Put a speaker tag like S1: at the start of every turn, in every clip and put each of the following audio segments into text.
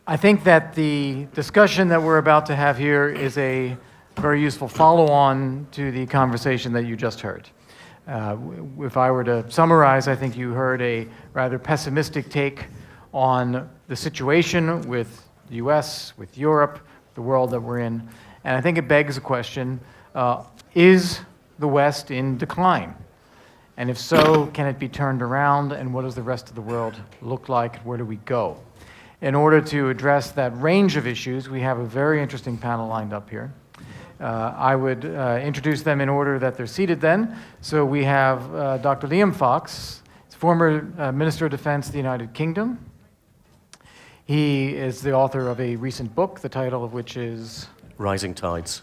S1: I think that the discussion that we're about to have here is a very useful follow-on to the conversation that you just heard. If I were to summarize, I think you heard a rather pessimistic take on the situation with the US, with Europe, the world that we're in. And I think it begs the question, is the West in decline? And if so, can it be turned around? And what does the rest of the world look like? Where do we go? In order to address that range of issues, we have a very interesting panel lined up here. I would introduce them in order that they're seated then. So we have Dr. Liam Fox, former Minister of Defense of the United Kingdom. He is the author of a recent book, the title of which is
S2: Rising Tides.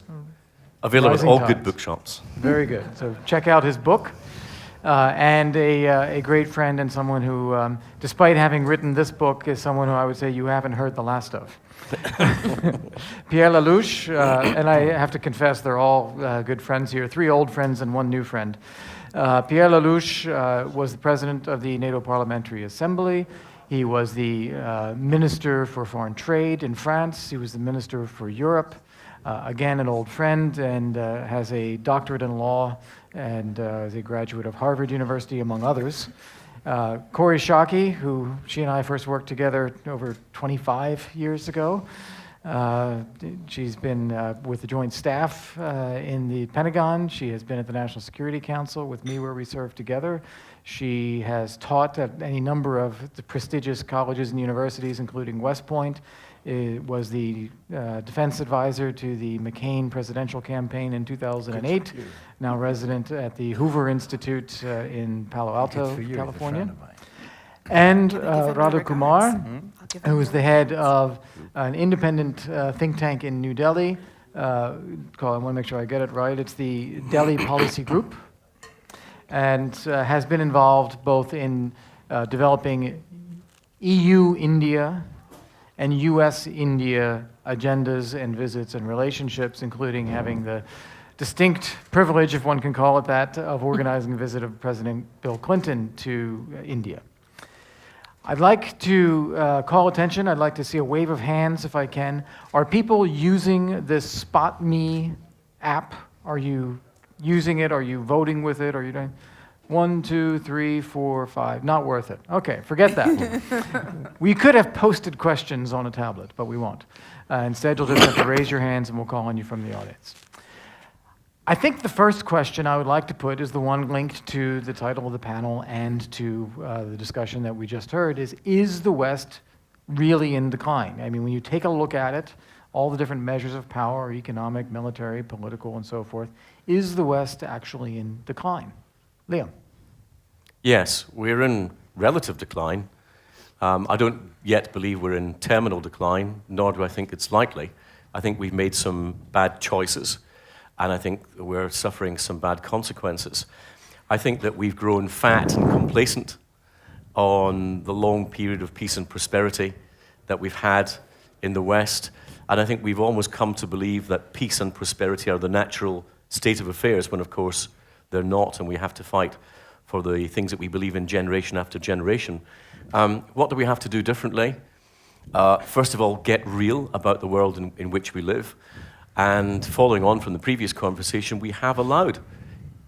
S2: Available
S1: Rising
S2: at all
S1: Tides.
S2: good bookshops.
S1: Very good. So check out his book. And a great friend and someone who, despite having written this book, is someone who I would say you haven't heard the last of. Pierre Lellouche, and I have to confess they're all good friends here, 3 old friends and 1 new friend. Pierre Lellouche was the president of the NATO Parliamentary Assembly. He was the Minister for Foreign Trade in France. He was the Minister for Europe. Again, an old friend, and has a doctorate in law, and is a graduate of Harvard University, among others. Kori Schake, who she and I first worked together over 25 years ago. She's been with the Joint Staff in the Pentagon. She has been at the National Security Council with me, where we served together. She has taught at any number of the prestigious colleges and universities, including West Point. Was the defense advisor to the McCain presidential campaign in 2008, now resident at the Hoover Institute in Palo Alto, California. And Radha Kumar, who is the head of an independent think tank in New Delhi. I want to make sure I get it right. It's the Delhi Policy Group, and has been involved both in developing EU-India and US-India agendas and visits and relationships, including having the distinct privilege, if one can call it that, of organizing a visit of President Bill Clinton to India. I'd like to call attention, I'd like to see a wave of hands if I can. Are people using this Spot Me app? Are you using it? Are you voting with it? Are you doing 1, 2, 3, 4, 5? Not worth it. Okay, forget that. We could have posted questions on a tablet, but we won't. Instead, you'll just have to raise your hands and we'll call on you from the audience. I think the first question I would like to put is the one linked to the title of the panel and to the discussion that we just heard, is the West really in decline? I mean, when you take a look at it, all the different measures of power, economic, military, political, and so forth, is the West actually in decline? Liam.
S2: Yes, we're in relative decline. I don't yet believe we're in terminal decline, nor do I think it's likely. I think we've made some bad choices, and I think we're suffering some bad consequences. I think that we've grown fat and complacent on the long period of peace and prosperity that we've had in the West, and I think we've almost come to believe that peace and prosperity are the natural state of affairs, when of course they're not, and we have to fight for the things that we believe in generation after generation. What do we have to do differently? First of all, get real about the world in which we live. And following on from the previous conversation, we have allowed,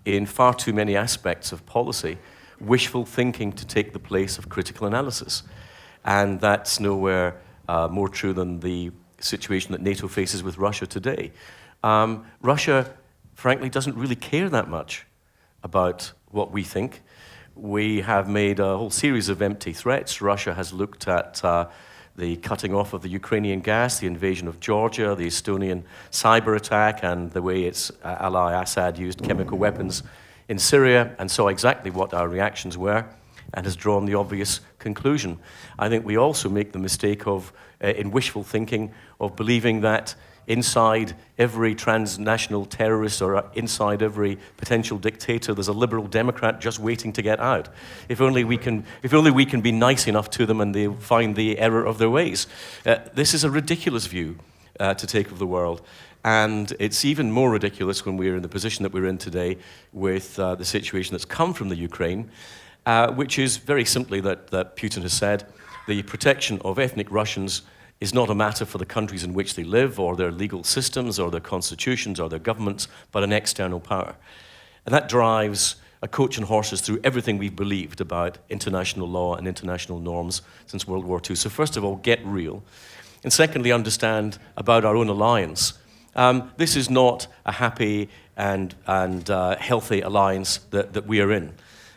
S2: in far too many aspects of policy, wishful thinking to take the place of critical analysis. And that's nowhere more true than the situation that NATO faces with Russia today. Russia, frankly, doesn't really care that much about what we think. We have made a whole series of empty threats. Russia has looked at the cutting off of the Ukrainian gas, the invasion of Georgia, the Estonian cyber attack, and the way its ally Assad used chemical weapons in Syria, and saw exactly what our reactions were, and has drawn the obvious conclusion. I think we also make the mistake of, in wishful thinking, of believing that inside every transnational terrorist or inside every potential dictator, there's a liberal Democrat just waiting to get out. If only we can be nice enough to them and they'll find the error of their ways. This is a ridiculous view to take of the world. And it's even more ridiculous when we're in the position that we're in today with the situation that's come from the Ukraine, which is very simply that Putin has said the protection of ethnic Russians is not a matter for the countries in which they live or their legal systems or their constitutions or their governments, but an external power. And that drives a coach and horses through everything we've believed about international law and international norms since World War II. So first of all, get real. And secondly, understand about our own alliance. This is not a happy and healthy alliance that we are in.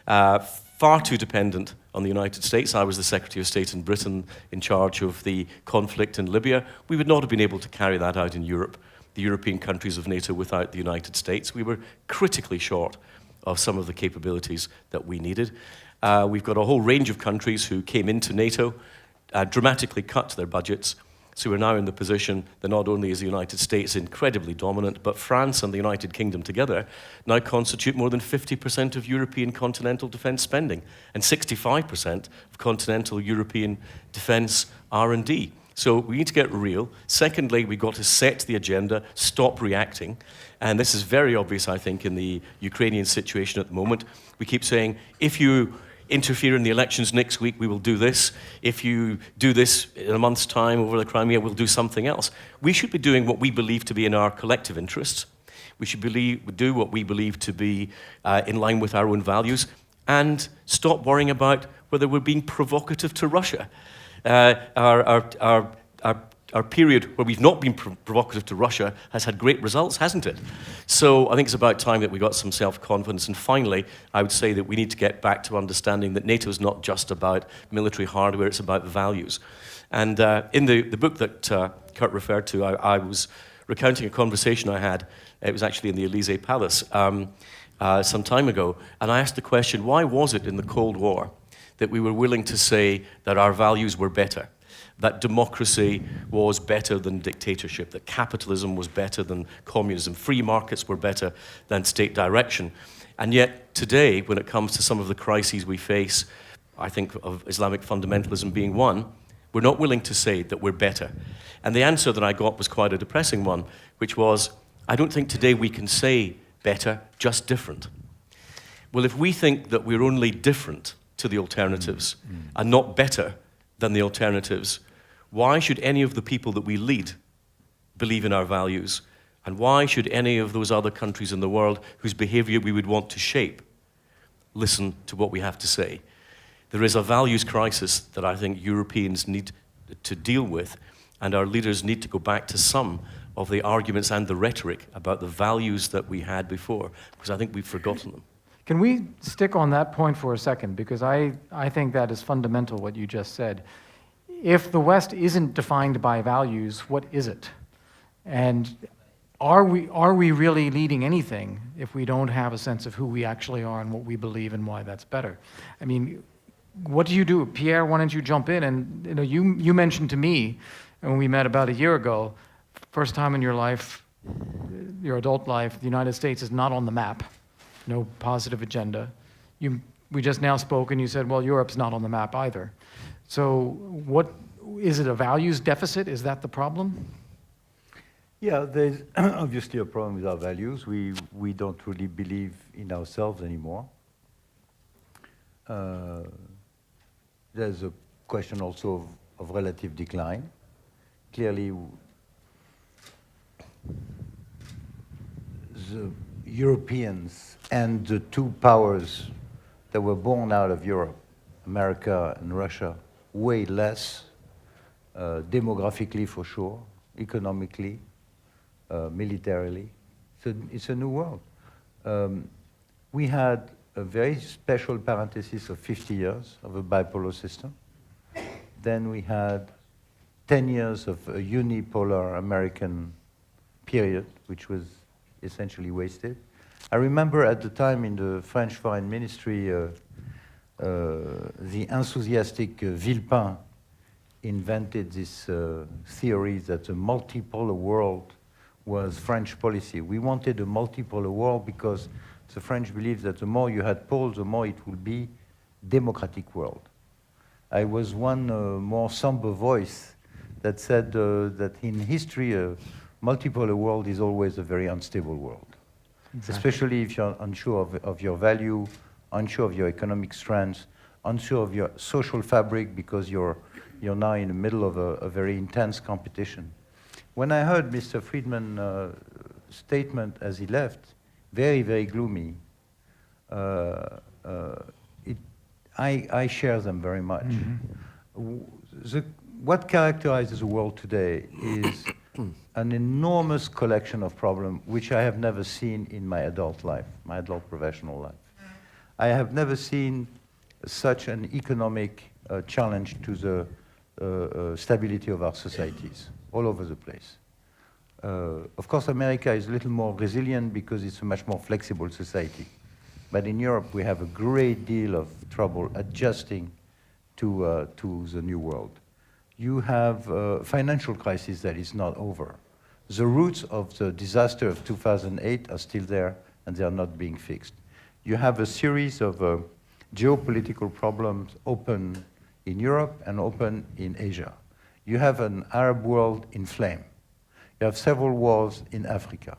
S2: Far too dependent on the United States. I was the Secretary of State in Britain in charge of the conflict in Libya. We would not have been able to carry that out in Europe, the European countries of NATO, without the United States. We were critically short of some of the capabilities that we needed. We've got a whole range of countries who came into NATO, dramatically cut their budgets. So we're now in the position that not only is the United States incredibly dominant, but France and the United Kingdom together now constitute more than 50% of European continental defense spending and 65% of continental European defense R&D. So we need to get real. Secondly, we've got to set the agenda, stop reacting. And this is very obvious, I think, in the Ukrainian situation at the moment. We keep saying, if you interfere in the elections next week, we will do this. If you do this in a month's time over the Crimea, we'll do something else. We should be doing what we believe to be in our collective interests. We should do what we believe to be in line with our own values and stop worrying about whether we're being provocative to Russia. Our period where we've not been provocative to Russia has had great results, hasn't it? So I think it's about time that we got some self-confidence. And finally, I would say that we need to get back to understanding that NATO is not just about military hardware, it's about values. And in the book that Kurt referred to, I was recounting a conversation I had. It was actually in the Élysée Palace some time ago. And I asked the question, why was it in the Cold War that we were willing to say that our values were better? That democracy was better than dictatorship, that capitalism was better than communism, free markets were better than state direction. And yet today, when it comes to some of the crises we face, I think of Islamic fundamentalism being one, we're not willing to say that we're better. And the answer that I got was quite a depressing one, which was, I don't think today we can say better, just different. Well, if we think that we're only different to the alternatives and not better than the alternatives, why should any of the people that we lead believe in our values? And why should any of those other countries in the world whose behavior we would want to shape listen to what we have to say? There is a values crisis that I think Europeans need to deal with, and our leaders need to go back to some of the arguments and the rhetoric about the values that we had before, because I think we've forgotten them.
S1: Can we stick on that point for a second? Because I think that is fundamental, what you just said. If the West isn't defined by values, what is it? And are we really leading anything if we don't have a sense of who we actually are and what we believe and why that's better? I mean, what do you do? Pierre, why don't you jump in? And you mentioned to me, when we met about a year ago, first time in your life, your adult life, the United States is not on the map. No positive agenda. We just now spoke and you said, well, Europe's not on the map either. So what, is it a values deficit? Is that the problem?
S3: Yeah, there's obviously a problem with our values. We don't really believe in ourselves anymore. There's a question also of relative decline. Clearly, the Europeans and the two powers that were born out of Europe, America and Russia, way less, demographically for sure, economically, militarily. So it's a new world. We had a very special parenthesis of 50 years of a bipolar system. Then we had 10 years of a unipolar American period, which was essentially wasted. I remember at the time in the French Foreign Ministry, the enthusiastic Villepin invented this theory that the multipolar world was French policy. We wanted a multipolar world because the French believed that the more you had poles, the more it would be democratic world. I was one more somber voice that said that in history, a multipolar world is always a very unstable world. Exactly. Especially if you're unsure of your value, unsure of your economic strength, unsure of your social fabric because your you're now in the middle of a very intense competition. When I heard Mr. Friedman's statement as he left, very, very gloomy, I share them very much. What characterizes the world today is an enormous collection of problems which I have never seen in my adult life, my adult professional life. I have never seen such an economic challenge to the stability of our societies all over the place. Of course, America is a little more resilient because it's a much more flexible society. But in Europe, we have a great deal of trouble adjusting to the new world. You have a financial crisis that is not over. The roots of the disaster of 2008 are still there, and they are not being fixed. You have a series of geopolitical problems open in Europe and open in Asia. You have an Arab world in flame. You have several wars in Africa.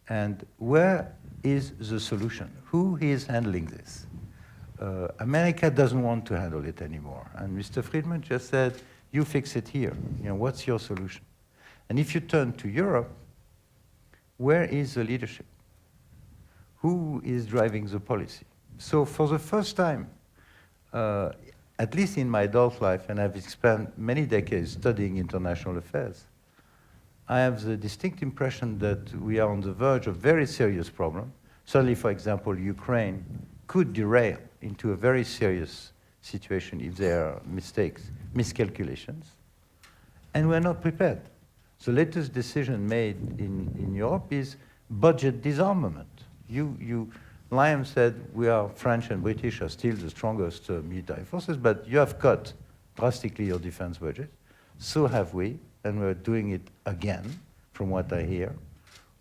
S3: And where is the solution? Who is handling this? America doesn't want to handle it anymore. And Mr. Friedman just said, you fix it here. You know, what's your solution? And if you turn to Europe, where is the leadership? Who is driving the policy? So for the first time, at least in my adult life, and I've spent many decades studying international affairs, I have the distinct impression that we are on the verge of very serious problem. Certainly, for example, Ukraine could derail into a very serious situation if there are mistakes, miscalculations, and we're not prepared. The latest decision made in Europe is budget disarmament. Liam said we are French and British are still the strongest military forces, but you have cut drastically your defense budget. So have we, and we're doing it again, from what I hear.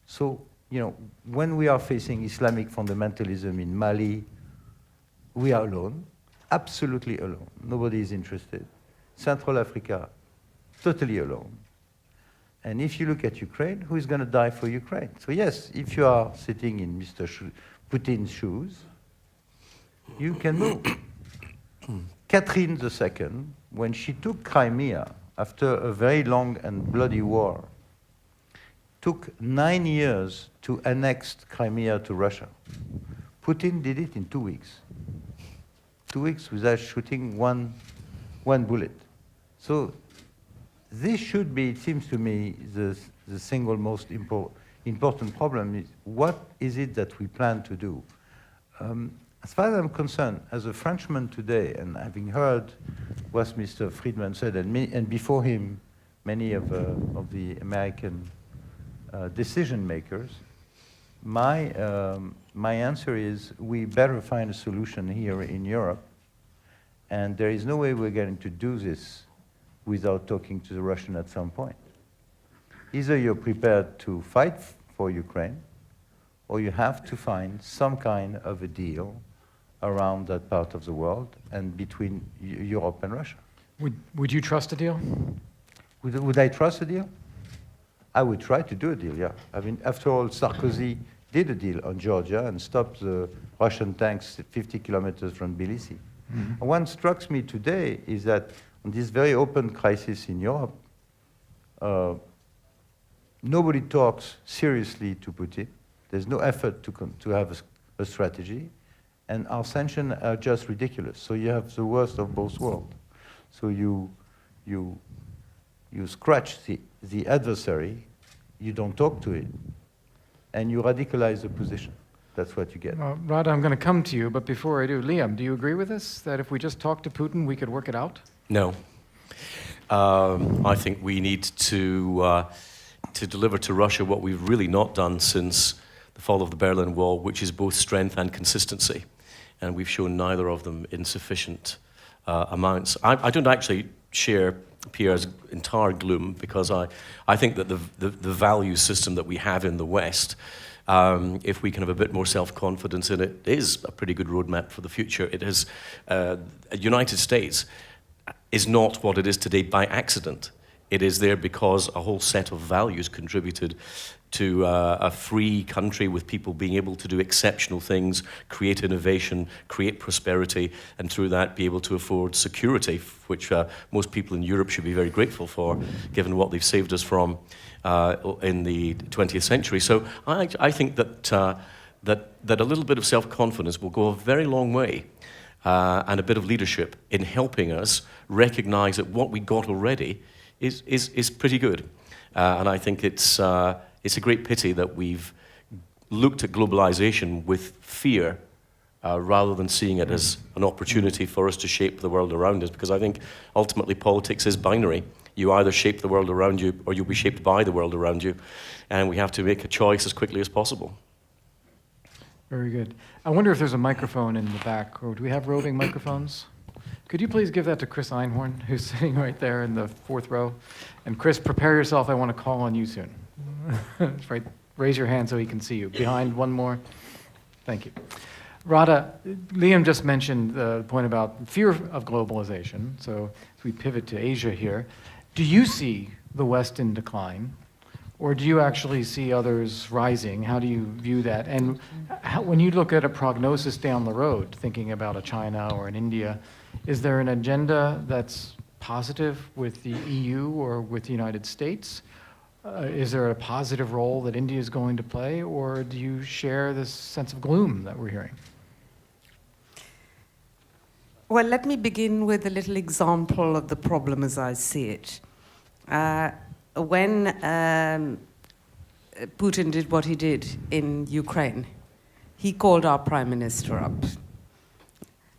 S3: So, you know, when we are facing Islamic fundamentalism in Mali, we are alone, absolutely alone. Nobody is interested. Central Africa, totally alone. And if you look at Ukraine, who is going to die for Ukraine? So yes, if you are sitting in Mr. Putin's shoes, you can move. Catherine II, when she took Crimea after a very long and bloody war, took 9 years to annex Crimea to Russia. Putin did it in 2 weeks. 2 weeks without shooting one bullet. So this should be, it seems to me, the single most important problem is what is it that we plan to do? As far as I'm concerned, as a Frenchman today, and having heard what Mr. Friedman said, and before him, many of the American decision makers, my answer is we better find a solution here in Europe, and there is no way we're going to do this without talking to the Russian at some point. Either you're prepared to fight for Ukraine, or you have to find some kind of a deal around that part of the world and between Europe and Russia.
S1: Would you trust a deal?
S3: Would I trust a deal? I would try to do a deal, yeah. I mean, after all, Sarkozy did a deal on Georgia and stopped the Russian tanks 50 kilometers from Tbilisi. Mm-hmm. What strikes me today is that on this very open crisis in Europe, nobody talks seriously to Putin. There's no effort to have a strategy, and our sanctions are just ridiculous. So you have the worst of both worlds. So you scratch the adversary, you don't talk to it, and you radicalize the position. That's what you get.
S1: Rod, I'm going to come to you, but before I do, Liam, do you agree with this, that if we just talk to Putin, we could work it out?
S2: No. I think we need to deliver to Russia what we've really not done since the fall of the Berlin Wall, which is both strength and consistency. And we've shown neither of them in sufficient amounts. I don't actually share Pierre's entire gloom, because I think that the value system that we have in the West, if we can have a bit more self-confidence in it, is a pretty good roadmap for the future. It has, United States is not what it is today by accident. It is there because a whole set of values contributed to a free country with people being able to do exceptional things, create innovation, create prosperity, and through that be able to afford security, which most people in Europe should be very grateful for, given what they've saved us from in the 20th century. So I think that a little bit of self-confidence will go a very long way, and a bit of leadership in helping us recognize that what we got already is pretty good. And I think it's a great pity that we've looked at globalization with fear rather than seeing it as an opportunity for us to shape the world around us, because I think ultimately politics is binary. You either shape the world around you or you'll be shaped by the world around you, and we have to make a choice as quickly as possible.
S1: Very good. I wonder if there's a microphone in the back, or do we have roving microphones? Could you please give that to Chris Einhorn, who's sitting right there in the fourth row? And Chris, prepare yourself. I want to call on you soon. Right, raise your hand so he can see you. Behind, one more. Thank you. Radha, Liam just mentioned the point about fear of globalization. So as we pivot to Asia here, do you see the West in decline? Or do you actually see others rising? How do you view that? And when you look at a prognosis down the road, thinking about a China or an India, is there an agenda that's positive with the EU or with the United States? Is there a positive role that India is going to play? Or do you share this sense of gloom that we're hearing?
S4: Well, let me begin with a little example of the problem as I see it. When Putin did what he did in Ukraine, he called our prime minister up.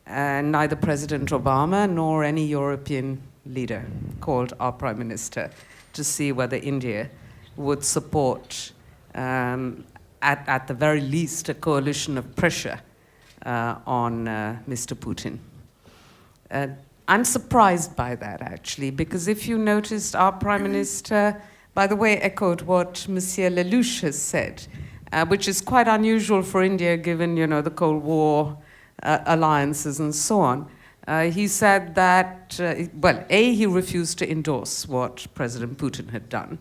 S4: Neither President Obama nor any European leader called our prime minister to see whether India would support, at the very least, a coalition of pressure on Mr. Putin. I'm surprised by that, actually, because if you noticed, our Prime Minister, by the way, echoed what Monsieur Lelouch has said, which is quite unusual for India, given, the Cold War alliances and so on. He said that, A, he refused to endorse what President Putin had done,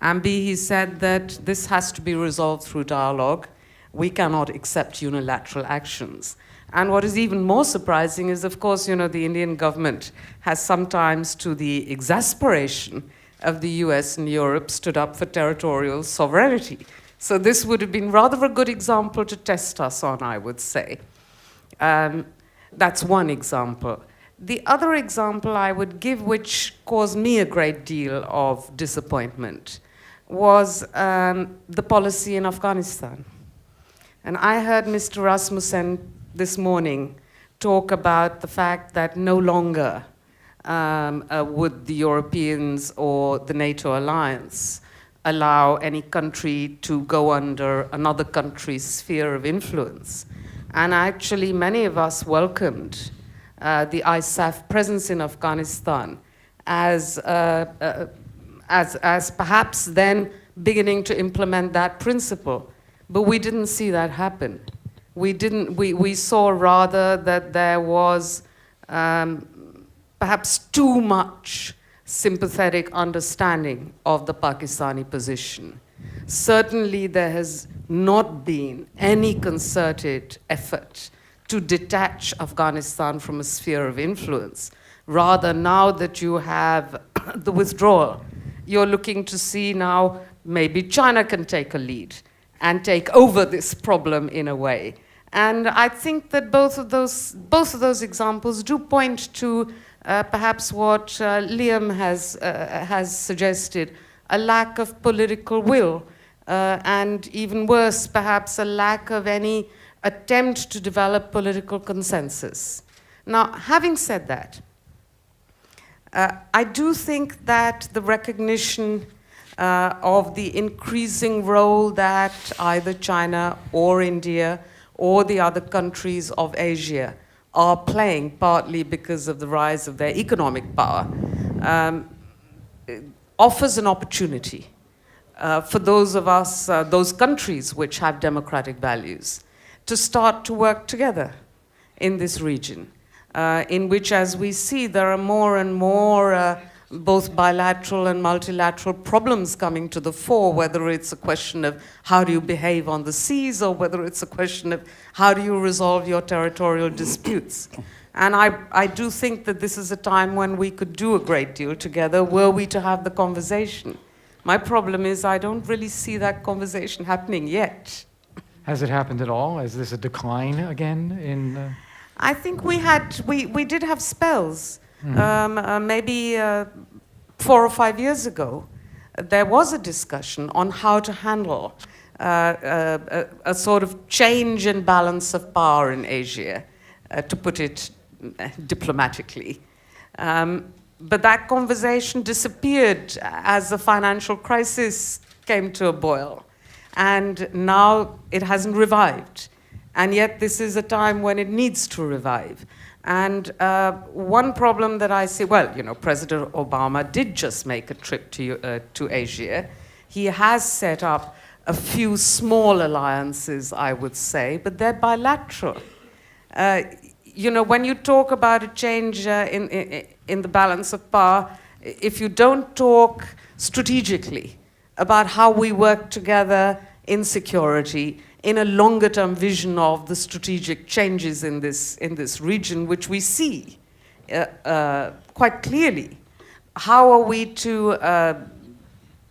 S4: and B, he said that this has to be resolved through dialogue. We cannot accept unilateral actions. And what is even more surprising is, of course, the Indian government has sometimes, to the exasperation of the US and Europe, stood up for territorial sovereignty. So this would have been rather a good example to test us on, I would say. That's one example. The other example I would give, which caused me a great deal of disappointment, was the policy in Afghanistan. And I heard Mr. Rasmussen this morning talk about the fact that no longer would the Europeans or the NATO alliance allow any country to go under another country's sphere of influence. And actually, many of us welcomed the ISAF presence in Afghanistan as perhaps then beginning to implement that principle. But we didn't see that happen. We saw rather that there was perhaps too much sympathetic understanding of the Pakistani position. Certainly there has not been any concerted effort to detach Afghanistan from a sphere of influence. Rather, now that you have the withdrawal, you're looking to see now maybe China can take a lead and take over this problem in a way. And I think that both of those examples do point to perhaps what Liam has suggested, a lack of political will, and even worse, perhaps a lack of any attempt to develop political consensus. Now, having said that, I do think that the recognition of the increasing role that either China or India or the other countries of Asia are playing, partly because of the rise of their economic power, offers an opportunity for those of us, those countries which have democratic values, to start to work together in this region, in which, as we see, there are more and more both bilateral and multilateral problems coming to the fore, whether it's a question of how do you behave on the seas or whether it's a question of how do you resolve your territorial disputes. And I do think that this is a time when we could do a great deal together were we to have the conversation. My problem is I don't really see that conversation happening yet.
S1: Has it happened at all? Is this a decline again in...
S4: I think we did have spells. Maybe 4 or 5 years ago, there was a discussion on how to handle a sort of change in balance of power in Asia, to put it diplomatically. But that conversation disappeared as the financial crisis came to a boil. And now it hasn't revived. And yet this is a time when it needs to revive. And one problem that I see, well, you know, President Obama did just make a trip to Asia. He has set up a few small alliances, I would say, but they're bilateral. You know, when you talk about a change in the balance of power, if you don't talk strategically about how we work together in security, in a longer-term vision of the strategic changes in this region, which we see quite clearly, how are we to,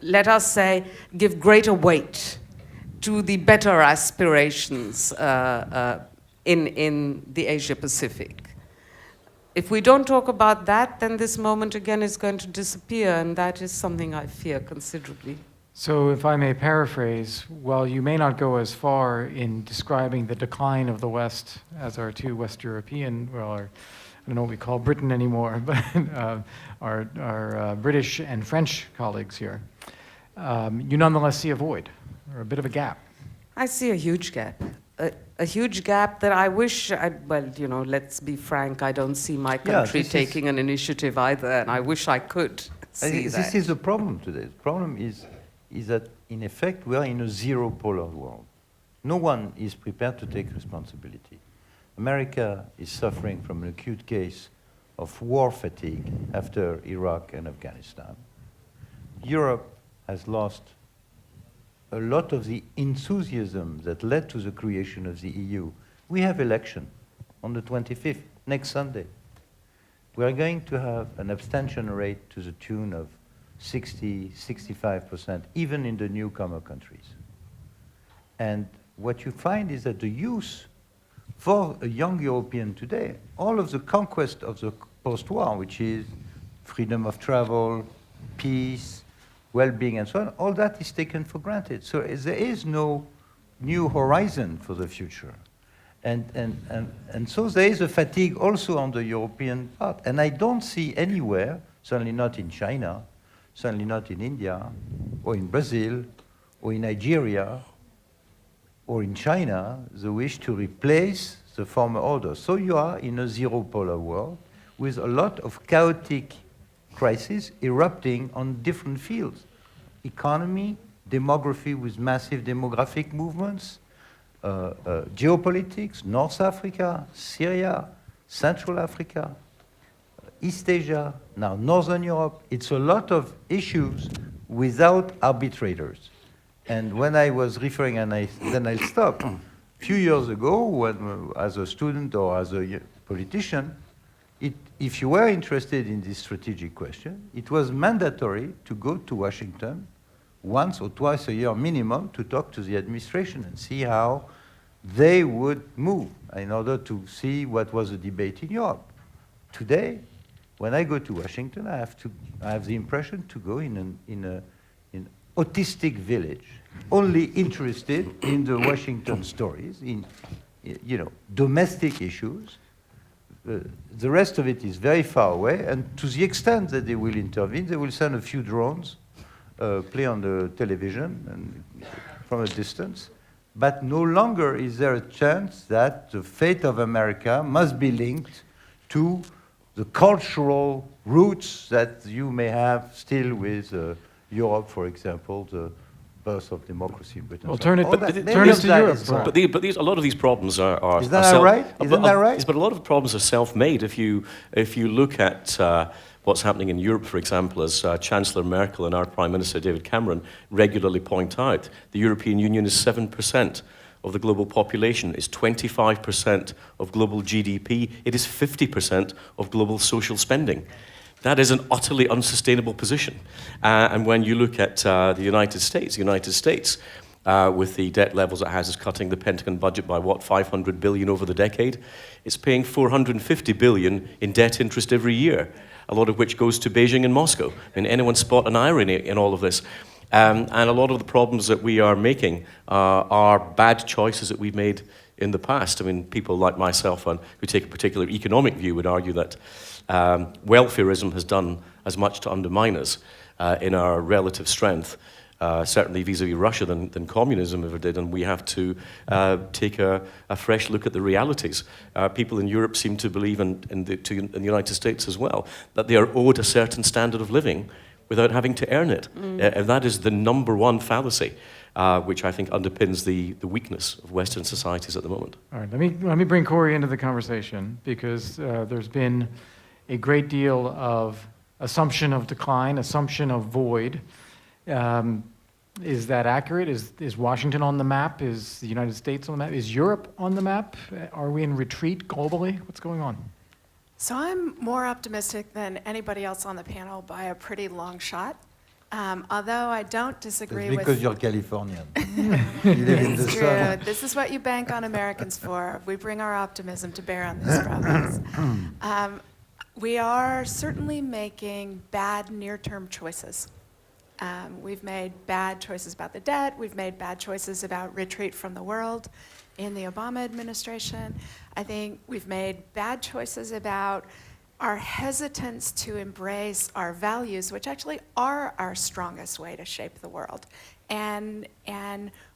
S4: let us say, give greater weight to the better aspirations in the Asia-Pacific? If we don't talk about that, then this moment again is going to disappear, and that is something I fear considerably.
S1: So if I may paraphrase, while you may not go as far in describing the decline of the West as our two West European, well, I don't know what we call Britain anymore, but our British and French colleagues here, you nonetheless see a void, or a bit of a gap.
S4: I see a huge gap. A huge gap that I wish, well, you know, let's be frank, I don't see my country taking an initiative either, and I wish I could see that.
S3: This is the problem today. The problem is that, in effect, we are in a zero-polar world. No one is prepared to take responsibility. America is suffering from an acute case of war fatigue after Iraq and Afghanistan. Europe has lost a lot of the enthusiasm that led to the creation of the EU. We have election on the 25th, next Sunday. We are going to have an abstention rate to the tune of 60, 65%, even in the newcomer countries. And what you find is that the youth, for a young European today, all of the conquest of the post-war, which is freedom of travel, peace, well-being, and so on, all that is taken for granted. So there is no new horizon for the future. And so there is a fatigue also on the European part. And I don't see anywhere, certainly not in China, certainly not in India, or in Brazil, or in Nigeria, or in China, the wish to replace the former order. So you are in a zero-polar world with a lot of chaotic crises erupting on different fields. Economy, demography with massive demographic movements, geopolitics, North Africa, Syria, Central Africa, East Asia, now Northern Europe. It's a lot of issues without arbitrators. And when I was referring, and then I'll stop, a few years ago, when, as a student or as a politician, if you were interested in this strategic question, it was mandatory to go to Washington once or twice a year minimum to talk to the administration and see how they would move in order to see what was the debate in Europe. Today, when I go to Washington, I have the impression to go in an autistic village, only interested in the Washington stories, in domestic issues. The rest of it is very far away, and to the extent that they will intervene, they will send a few drones, play on the television and from a distance. But no longer is there a chance that the fate of America must be linked to the cultural roots that you may have still with Europe, for example, the birth of democracy in Britain.
S1: Well,
S3: So
S1: turn it
S3: all
S1: to
S3: that-
S1: Europe.
S3: Right.
S2: But a lot of these problems are
S3: Isn't that right? Isn't that right?
S2: But a lot of the problems are self-made. If you look at what's happening in Europe, for example, as Chancellor Merkel and our Prime Minister David Cameron regularly point out, the European Union is 7% of the global population, is 25% of global GDP, it is 50% of global social spending. That is an utterly unsustainable position. And when you look at the United States, with the debt levels it has, is cutting the Pentagon budget by, what, $500 billion over the decade? It's paying $450 billion in debt interest every year, a lot of which goes to Beijing and Moscow. I mean, anyone spot an irony in all of this? And a lot of the problems that we are making are bad choices that we've made in the past. I mean, people like myself who take a particular economic view would argue that welfareism has done as much to undermine us in our relative strength, certainly vis-a-vis Russia, than communism ever did, and we have to take a fresh look at the realities. People in Europe seem to believe, and in the United States as well, that they are owed a certain standard of living without having to earn it. And that is the number one fallacy, which I think underpins the weakness of Western societies at the moment.
S1: All right, let me bring Corey into the conversation, because there's been a great deal of assumption of decline, assumption of void. Is that accurate? Is Washington on the map? Is the United States on the map? Is Europe on the map? Are we in retreat globally? What's going on?
S5: So I'm more optimistic than anybody else on the panel by a pretty long shot. Although I don't disagree
S3: It's
S5: with...
S3: because you're Californian. You live in the
S5: It's true.
S3: sun.
S5: This is what you bank on Americans for. We bring our optimism to bear on these problems. We are certainly making bad near-term choices. We've made bad choices about the debt. We've made bad choices about retreat from the world in the Obama administration. I think we've made bad choices about our hesitance to embrace our values, which actually are our strongest way to shape the world. And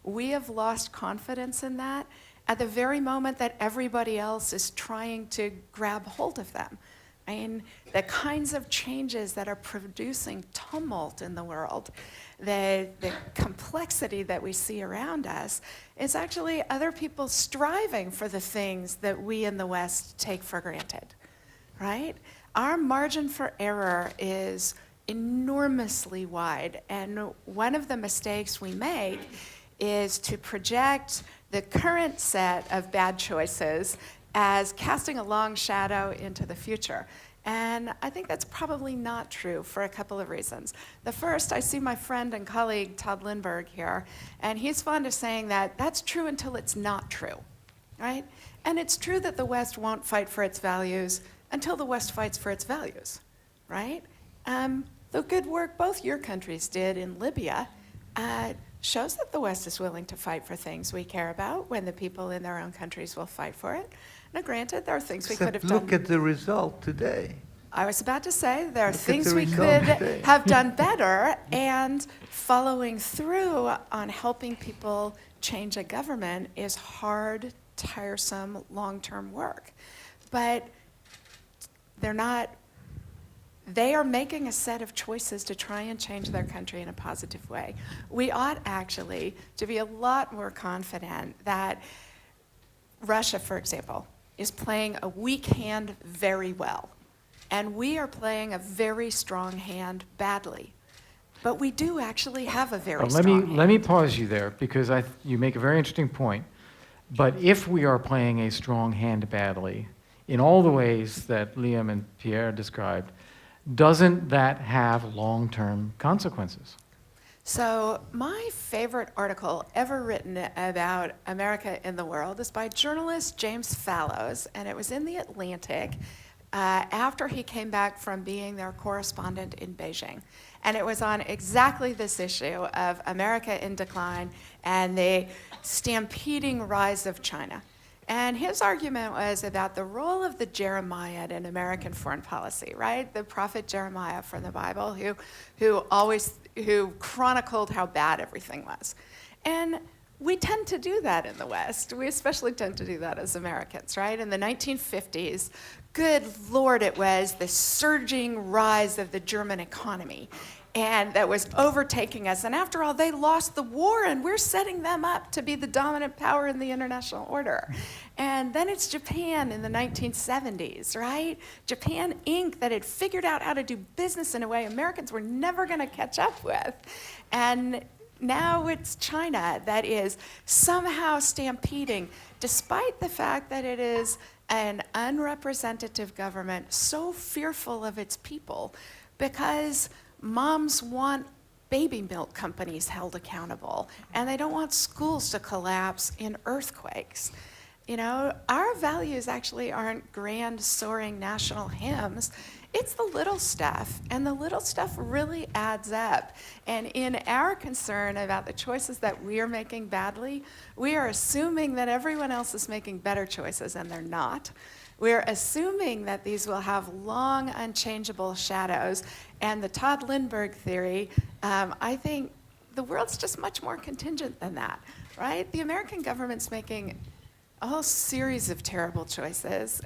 S5: we have lost confidence in that at the very moment that everybody else is trying to grab hold of them. I mean, the kinds of changes that are producing tumult in the world, the complexity that we see around us, is actually other people striving for the things that we in the West take for granted, right? Our margin for error is enormously wide, and one of the mistakes we make is to project the current set of bad choices as casting a long shadow into the future. And I think that's probably not true for a couple of reasons. The first, I see my friend and colleague Todd Lindbergh here, and he's fond of saying that that's true until it's not true, right? And it's true that the West won't fight for its values until the West fights for its values, right? The good work both your countries did in Libya shows that the West is willing to fight for things we care about when the people in their own countries will fight for it. Now, granted, there are things we could have done.
S3: Look at the result today.
S5: I was about to say there are
S3: Look at
S5: things
S3: the
S5: we
S3: result
S5: could
S3: today.
S5: have done better, and following through on helping people change a government is hard, tiresome, long-term work. But they are making a set of choices to try and change their country in a positive way. We ought actually to be a lot more confident that Russia, for example, is playing a weak hand very well. And we are playing a very strong hand badly. But we do actually have a very strong hand.
S1: Let me pause you there, because you make a very interesting point. But if we are playing a strong hand badly, in all the ways that Liam and Pierre described, doesn't that have long-term consequences?
S5: So my favorite article ever written about America in the world is by journalist James Fallows, and it was in The Atlantic after he came back from being their correspondent in Beijing. And it was on exactly this issue of America in decline and the stampeding rise of China. And his argument was about the role of the Jeremiah in American foreign policy, right? The prophet Jeremiah from the Bible, who chronicled how bad everything was. And we tend to do that in the West. We especially tend to do that as Americans, right? In the 1950s, good Lord, it was the surging rise of the German economy. and that was overtaking us. And after all, they lost the war, and we're setting them up to be the dominant power in the international order. And then it's Japan in the 1970s, right? Japan Inc. that had figured out how to do business in a way Americans were never going to catch up with. And now it's China that is somehow stampeding, despite the fact that it is an unrepresentative government so fearful of its people because moms want baby milk companies held accountable, and they don't want schools to collapse in earthquakes. You know, our values actually aren't grand, soaring national hymns. It's the little stuff, and the little stuff really adds up. And in our concern about the choices that we are making badly, we are assuming that everyone else is making better choices, and they're not. We're assuming that these will have long, unchangeable shadows. And the Todd Lindbergh theory, I think the world's just much more contingent than that, right? The American government's making a whole series of terrible choices,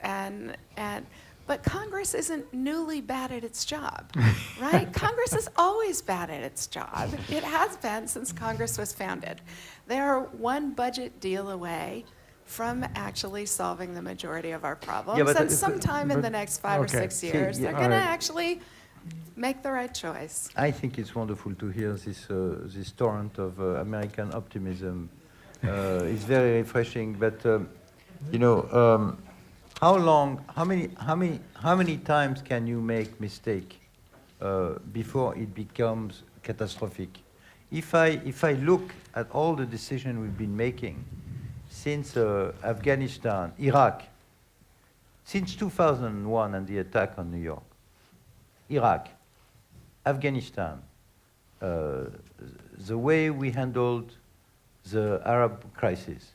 S5: but Congress isn't newly bad at its job, right? Congress is always bad at its job. It has been since Congress was founded. They're one budget deal away from actually solving the majority of our problems.
S3: Yeah, but
S5: and sometime in the next 5 or
S1: okay.
S5: 6 years,
S3: See, yeah,
S5: they're going to
S1: all right.
S5: actually make the right choice.
S3: I think it's wonderful to hear this torrent of American optimism. It's very refreshing. But you know, how many times can you make mistake before it becomes catastrophic? If I look at all the decisions we've been making since Afghanistan, Iraq, since 2001 and the attack on New York, Iraq, Afghanistan, the way we handled the Arab crisis,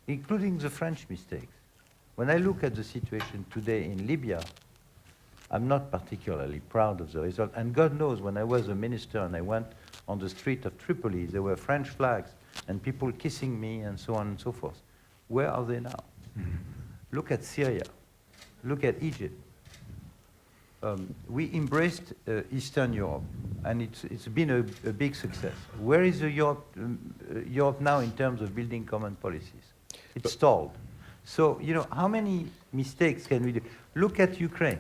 S3: including the French mistakes. When I look at the situation today in Libya, I'm not particularly proud of the result. And God knows, when I was a minister and I went on the street of Tripoli, there were French flags and people kissing me and so on and so forth. Where are they now? Look at Syria. Look at Egypt. We embraced Eastern Europe, and it's been a big success. Where is Europe now in terms of building common policies? It's stalled. So, you know, how many mistakes can we do? Look at Ukraine.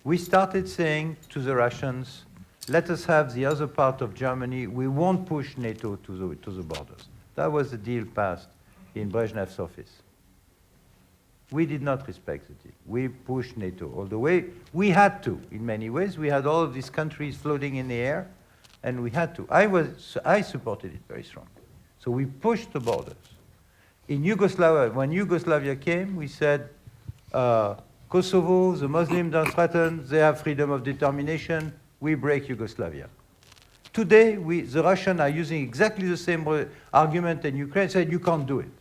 S3: We started saying to the Russians, let us have the other part of Germany. We won't push NATO to the borders. That was the deal passed in Brezhnev's office. We did not respect the deal. We pushed NATO all the way. We had to, in many ways. We had all of these countries floating in the air, and we had to. I supported it very strongly. So we pushed the borders. In Yugoslavia, when Yugoslavia came, we said, Kosovo, the Muslims are threatened, they have freedom of determination, we break Yugoslavia. Today, the Russians are using exactly the same argument in Ukraine, said you can't do it.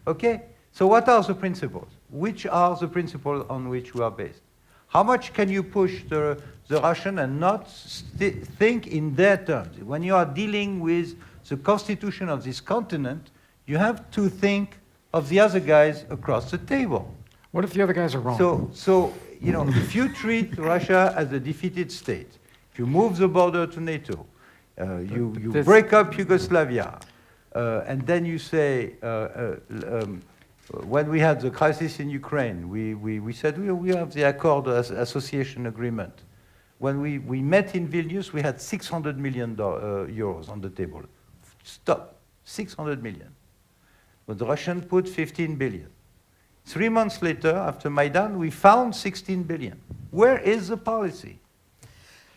S3: Okay? So what are the principles? Which are the principles on which we are based? How much can you push the Russian and not think in their terms? When you are dealing with the constitution of this continent, you have to think of the other guys across the table.
S1: What if the other guys are wrong?
S3: So you know, if you treat Russia as a defeated state, if you move the border to NATO, you break up Yugoslavia, and then you say, when we had the crisis in Ukraine, we said we have the Accord Association Agreement. When we met in Vilnius, we had 600 million euros on the table. Stop, 600 million. But the Russians put 15 billion. 3 months later, after Maidan, we found 16 billion. Where is the policy?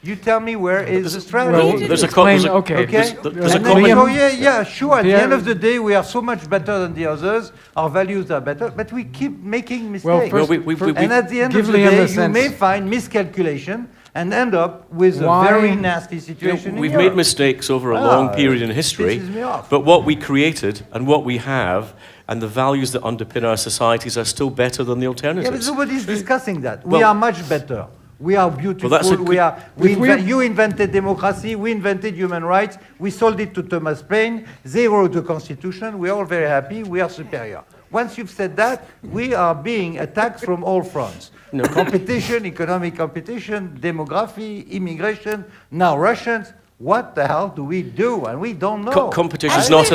S3: You tell me where is the strategy?
S2: There's a
S1: Explain,
S2: there's a-
S1: okay.
S2: there's a
S3: And then
S2: common-
S3: we go, yeah, sure. At the
S1: Pierre-
S3: end of the day, we are so much better than the others. Our values are better, but we keep making mistakes.
S1: Well, first,
S2: Well, we-
S3: and at the end
S1: give
S3: of the
S1: Liam
S3: day,
S1: a
S3: you
S1: sense.
S3: may find miscalculation and end up with
S1: Why-
S3: a very nasty
S2: You
S3: situation.
S2: know,
S3: in
S2: we've
S3: Europe.
S2: made mistakes over a long period in history,
S3: pisses me off.
S2: but what we created and what we have and the values that underpin our societies are still better than the
S3: Yeah, but
S2: alternatives.
S3: nobody's discussing that. We
S2: Well-
S3: are much better. We are beautiful.
S2: that's a good-
S3: You invented democracy. We invented human rights. We sold it to Thomas Paine. They wrote the Constitution. We are all very happy. We are superior. once you've said that, we are being attacked from all fronts.
S2: No.
S3: Competition, economic competition, demography, immigration, now Russians. What the hell do we do? And we don't know.
S2: Competition is
S5: Actually-
S2: not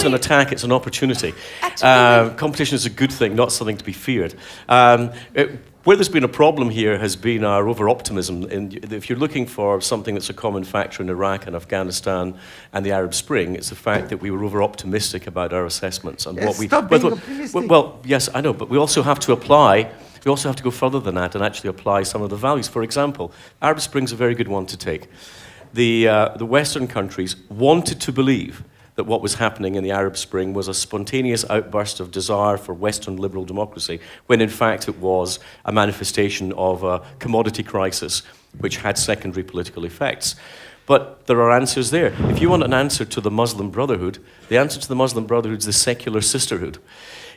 S2: an
S5: we-
S2: attack, it's an opportunity.
S5: Actually,
S2: Competition is a good thing, not something to be feared. Where there's been a problem here has been our over-optimism. If you're looking for something that's a common factor in Iraq and Afghanistan and the Arab Spring, it's the fact that we were over-optimistic about our assessments and
S3: Yes,
S2: what we...
S3: stop being optimistic.
S2: Well, yes, I know, but we also have to apply... We also have to go further than that and actually apply some of the values. For example, Arab Spring's a very good one to take. The Western countries wanted to believe that what was happening in the Arab Spring was a spontaneous outburst of desire for Western liberal democracy, when in fact it was a manifestation of a commodity crisis which had secondary political effects. But there are answers there. If you want an answer to the Muslim Brotherhood, the answer to the Muslim Brotherhood is the secular sisterhood.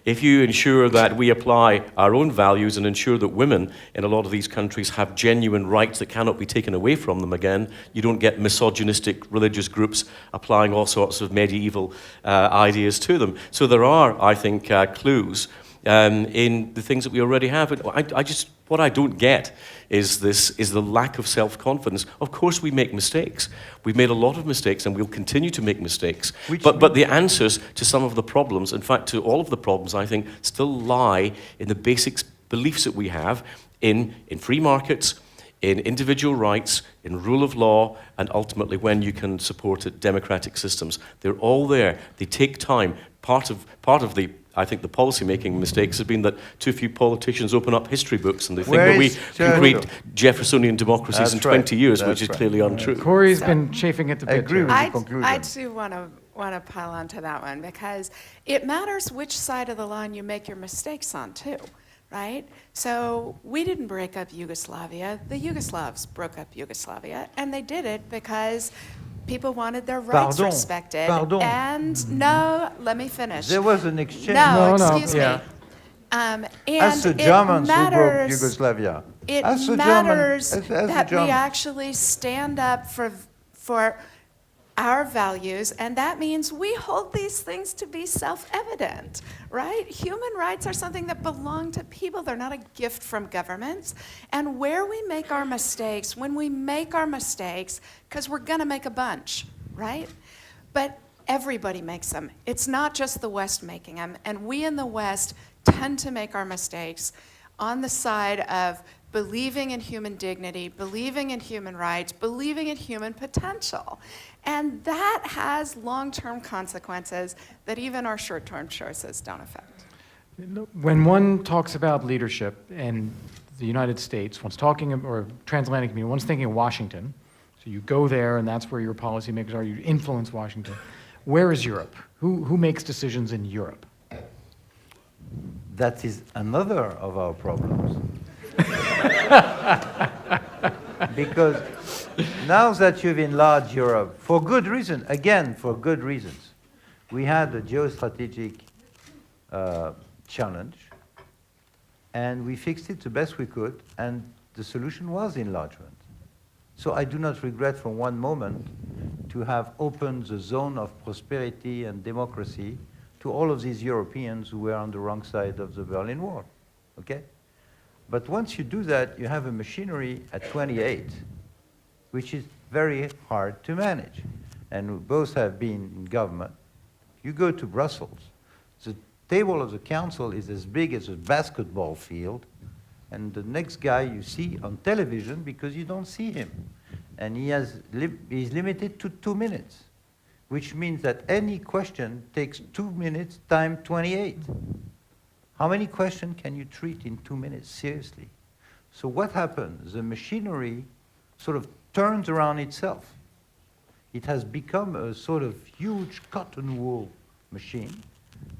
S2: If you ensure that we apply our own values and ensure that women in a lot of these countries have genuine rights that cannot be taken away from them again, you don't get misogynistic religious groups applying all sorts of medieval ideas to them. So there are, I think, clues in the things that we already have. And what I don't get is the lack of self-confidence. Of course we make mistakes. We've made a lot of mistakes and we'll continue to make mistakes. But the answers to some of the problems, in fact to all of the problems, I think, still lie in the basic beliefs that we have in free markets, in individual rights, in rule of law, and ultimately when you can support it, democratic systems. They're all there. They take time. Part of the I think the policy-making mistakes have been that too few politicians open up history books and they think that we can create Jeffersonian democracies in 20 years, which is clearly untrue.
S1: Corey's been chafing at the
S3: I
S1: bit.
S3: agree
S1: here.
S3: with the
S5: I
S3: conclusion.
S5: too want to pile onto that one because it matters which side of the line you make your mistakes on too, right? So we didn't break up Yugoslavia. The Yugoslavs broke up Yugoslavia, and they did it because people wanted their rights respected.
S3: Pardon.
S5: And no, let me finish.
S3: There was an exchange.
S5: No,
S1: No,
S5: excuse
S1: yeah.
S5: me. And
S3: As the
S5: it
S3: Germans who broke
S5: matters.
S3: Yugoslavia.
S5: It
S3: As the
S5: matters
S3: German- as the
S5: that we
S3: German-
S5: actually stand up for our values, and that means we hold these things to be self-evident, right? Human rights are something that belong to people. They're not a gift from governments. And where we make our mistakes, when we make our mistakes, because we're going to make a bunch, right? But everybody makes them. It's not just the West making them. And we in the West tend to make our mistakes on the side of believing in human dignity, believing in human rights, believing in human potential. And that has long-term consequences that even our short-term choices don't affect.
S1: When one talks about leadership in the United States, one's talking, or transatlantic community, one's thinking of Washington. So you go there, and that's where your policymakers are. You influence Washington. Where is Europe? Who makes decisions in Europe?
S3: That is another of our problems. Because now that you've enlarged Europe, for good reason, again, for good reasons, we had a geostrategic challenge, and we fixed it the best we could, and the solution was enlargement. So I do not regret for one moment to have opened the zone of prosperity and democracy to all of these Europeans who were on the wrong side of the Berlin Wall, okay? But once you do that, you have a machinery at 28, which is very hard to manage. And we both have been in government. You go to Brussels, the table of the council is as big as a basketball field, and the next guy you see on television because you don't see him. And he's limited to 2 minutes, which means that any question takes 2 minutes times 28. How many questions can you treat in 2 minutes, seriously? So what happens? The machinery sort of turns around itself. It has become a sort of huge cotton wool machine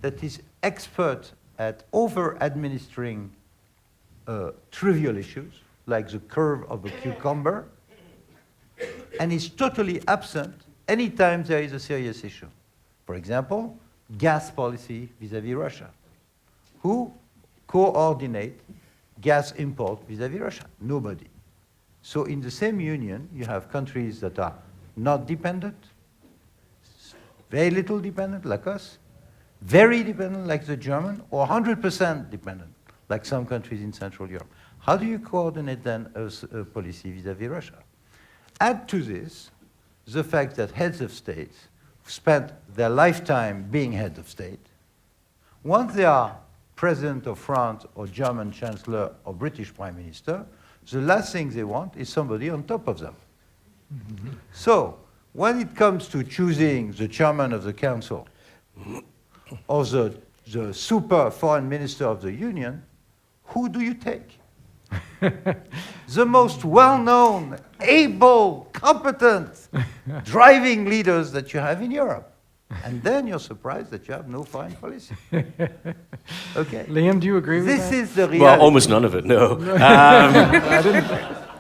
S3: that is expert at over-administering trivial issues, like the curve of a cucumber, and is totally absent anytime there is a serious issue. For example, gas policy vis-à-vis Russia. Who coordinate gas import vis-à-vis Russia? Nobody. So in the same union, you have countries that are not dependent, very little dependent, like us, very dependent like the German, or 100% dependent like some countries in Central Europe? How do you coordinate then a policy vis-à-vis Russia? Add to this the fact that heads of state spent their lifetime being heads of state. Once they are president of France or German chancellor or British prime minister, the last thing they want is somebody on top of them. So, when it comes to choosing the chairman of the council or the super foreign minister of the union, who do you take? The most well-known, able, competent, driving leaders that you have in Europe. And then you're surprised that you have no foreign policy. Okay.
S1: Liam, do you agree with
S3: This
S1: that?
S3: is the reality.
S2: Well, almost none of it, no.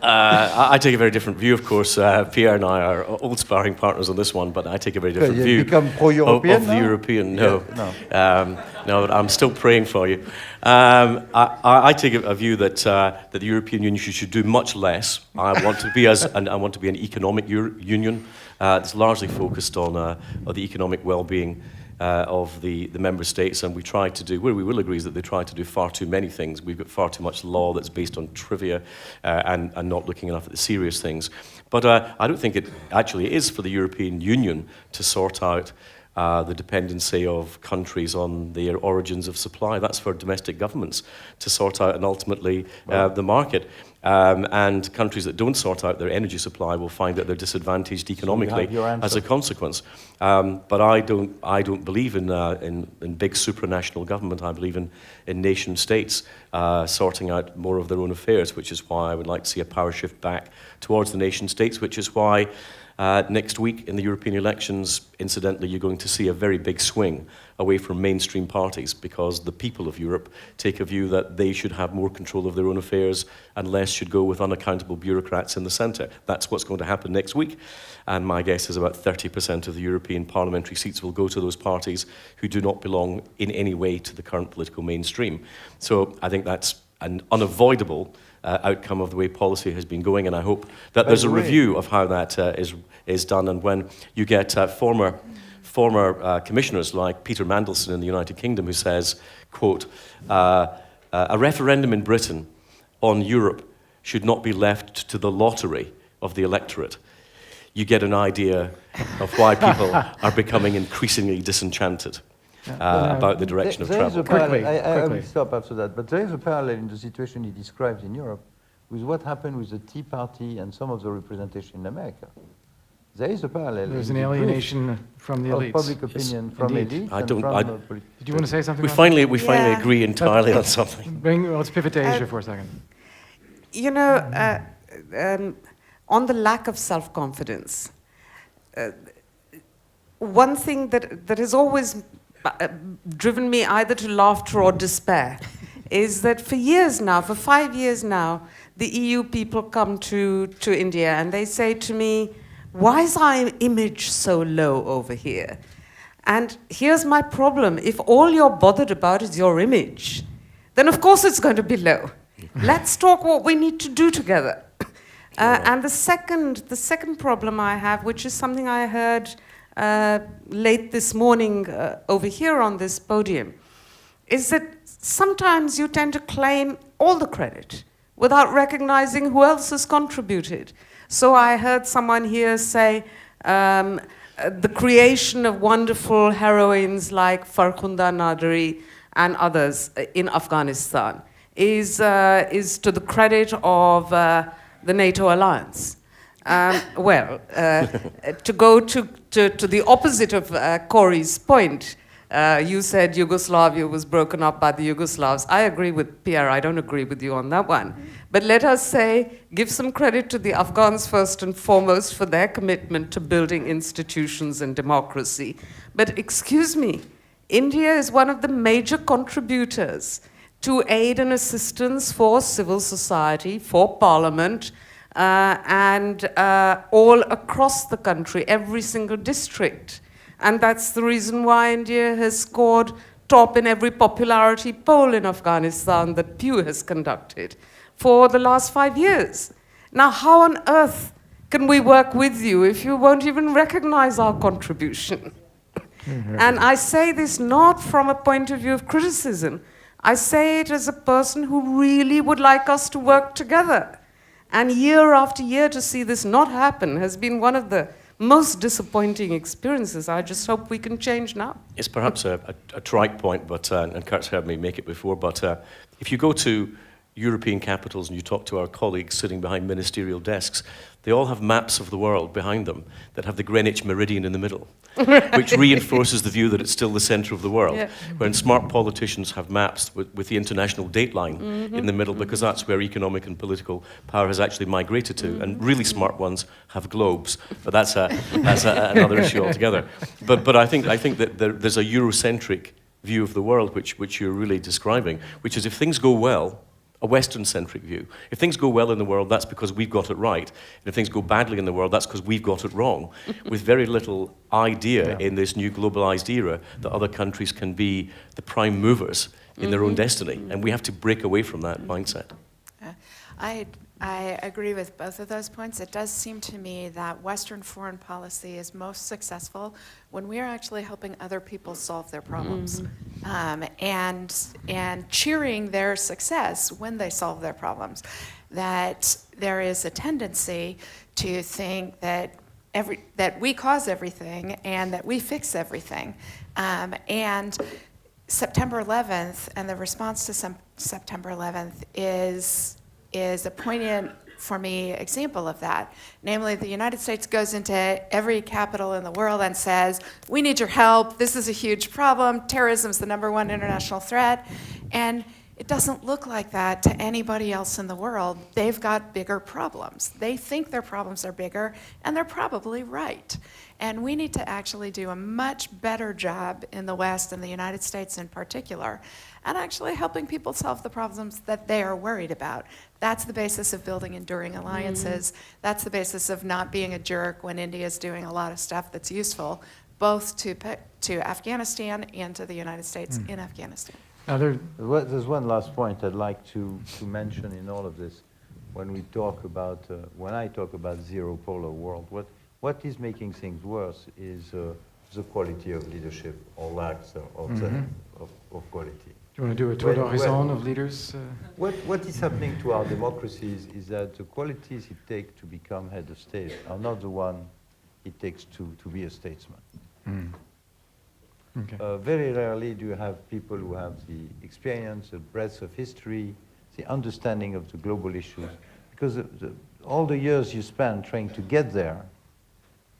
S2: I take a very different view, of course. Pierre and I are old sparring partners on this one, but I take a very different
S3: you
S2: view
S3: become pro-European
S2: of the
S3: now?
S2: European. No,
S3: Yeah,
S2: no, I'm still praying for you. I take a view that that the European Union should do much less. I want to be I want to be an economic union. It's largely focused on the economic well-being of the member states, and we try to do, where we will agree is that they try to do far too many things. We've got far too much law that's based on trivia and not looking enough at the serious things. But I don't think it actually is for the European Union to sort out the dependency of countries on their origins of supply. That's for domestic governments to sort out, and ultimately the market. And countries that don't sort out their energy supply will find that they're disadvantaged economically as a consequence. But I don't believe in big supranational government. I believe in nation states sorting out more of their own affairs, which is why I would like to see a power shift back towards the nation states, which is why next week in the European elections, incidentally, you're going to see a very big swing away from mainstream parties, because the people of Europe take a view that they should have more control of their own affairs and less should go with unaccountable bureaucrats in the centre. That's what's going to happen next week. And my guess is about 30% of the European parliamentary seats will go to those parties who do not belong in any way to the current political mainstream. So I think that's an unavoidable outcome of the way policy has been going, and I hope that there's a review of how that is done. And when you get former commissioners like Peter Mandelson in the United Kingdom, who says, quote, a referendum in Britain on Europe should not be left to the lottery of the electorate, you get an idea of why people are becoming increasingly disenchanted about the direction of travel.
S1: Quickly,
S3: I will
S1: quickly.
S3: stop after that. But there is a parallel in the situation he describes in Europe with what happened with the Tea Party and some of the representation in America. There is a parallel.
S1: There's
S3: in
S1: an
S3: the drift
S1: alienation from the
S3: of
S1: elites.
S3: public opinion from
S1: indeed.
S3: elites
S2: I
S3: and
S2: don't-
S3: from
S2: I-
S1: Did you want to say something?
S2: We
S1: about
S2: finally
S5: Yeah.
S2: agree entirely on something.
S1: Let's pivot to Asia for a second.
S4: You know, on the lack of self-confidence, one thing that has always driven me either to laughter or despair is that for years now, for 5 years now, the EU people come to India and they say to me, why is our image so low over here? And here's my problem. If all you're bothered about is your image, then of course it's going to be low. Let's talk what we need to do together. And the second problem I have, which is something I heard late this morning over here on this podium, is that sometimes you tend to claim all the credit without recognizing who else has contributed. So I heard someone here say the creation of wonderful heroines like Farkhunda Nadri and others in Afghanistan is to the credit of the NATO alliance. To go to the opposite of Corey's point, you said Yugoslavia was broken up by the Yugoslavs. I agree with Pierre. I don't agree with you on that one. But let us say, give some credit to the Afghans first and foremost for their commitment to building institutions and democracy. But excuse me, India is one of the major contributors to aid and assistance for civil society, for parliament, and all across the country, every single district. And that's the reason why India has scored top in every popularity poll in Afghanistan that Pew has conducted for the last 5 years. Now, how on earth can we work with you if you won't even recognize our contribution? And I say this not from a point of view of criticism. I say it as a person who really would like us to work together. And year after year to see this not happen has been one of the most disappointing experiences. I just hope we can change now.
S2: It's perhaps a trite point, but and Kurt's heard me make it before, but if you go to European capitals and you talk to our colleagues sitting behind ministerial desks, they all have maps of the world behind them that have the Greenwich Meridian in the middle, which reinforces the view that it's still the center of the world.
S4: Yeah.
S2: When smart politicians have maps with the international dateline in the middle, because that's where economic and political power has actually migrated to, and really smart ones have globes, but that's another issue altogether. But I think that there's a Eurocentric view of the world which you're really describing, which is if things go well, a Western-centric view. If things go well in the world, that's because we've got it right. And if things go badly in the world, that's because we've got it wrong, with very little idea in this new globalized era that other countries can be the prime movers in their own destiny. And we have to break away from that mindset.
S5: I agree with both of those points. It does seem to me that Western foreign policy is most successful when we are actually helping other people solve their problems, and cheering their success when they solve their problems. That there is a tendency to think that that we cause everything and that we fix everything, and September 11th and the response to September 11th is a poignant, for me, example of that. Namely, the United States goes into every capital in the world and says, we need your help, this is a huge problem, terrorism's the #1 international threat, and it doesn't look like that to anybody else in the world. They've got bigger problems. They think their problems are bigger, and they're probably right. And we need to actually do a much better job in the West and the United States in particular at actually helping people solve the problems that they are worried about. That's the basis of building enduring alliances. That's the basis of not being a jerk when India is doing a lot of stuff that's useful, both to Afghanistan and to the United States in Afghanistan.
S3: There's one last point I'd like to mention in all of this. When we talk about, when I talk about zero polar world, what is making things worse is the quality of leadership or lack of quality.
S1: Do you want to do a tour d'horizon of leaders?
S3: What is happening to our democracies is that the qualities it takes to become head of state are not the one it takes to be a statesman.
S1: Okay.
S3: Very rarely do you have people who have the experience, the breadth of history, the understanding of the global issues, because all the years you spend trying to get there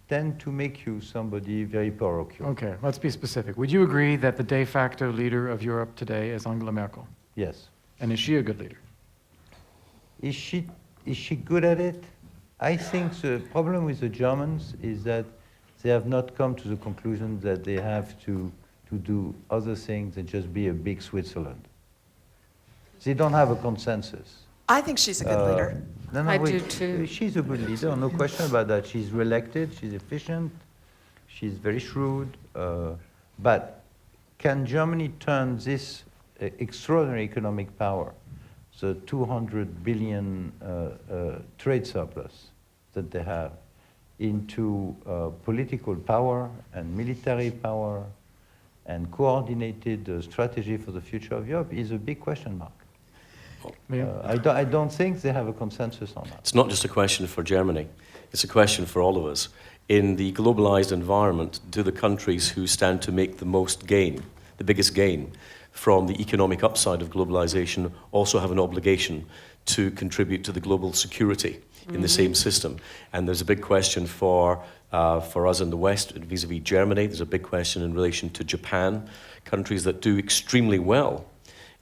S3: tend to make you somebody very parochial.
S1: Okay, let's be specific. Would you agree that the de facto leader of Europe today is Angela Merkel?
S3: Yes.
S1: And is she a good leader?
S3: Is she good at it? I think the problem with the Germans is that they have not come to the conclusion that they have to do other things than just be a big Switzerland. They don't have a consensus.
S5: I think she's a good leader.
S4: I do too.
S3: She's a good leader, no question about that. She's re-elected, she's efficient, she's very shrewd. But can Germany turn this extraordinary economic power, the 200 billion trade surplus that they have, into political power and military power and coordinated strategy for the future of Europe is a big question mark. I don't think they have a consensus on that.
S2: It's not just a question for Germany. It's a question for all of us. In the globalized environment, do the countries who stand to make the most gain, the biggest gain, from the economic upside of globalization also have an obligation to contribute to the global security in the same system? And there's a big question for us in the West vis-a-vis Germany. There's a big question in relation to Japan, countries that do extremely well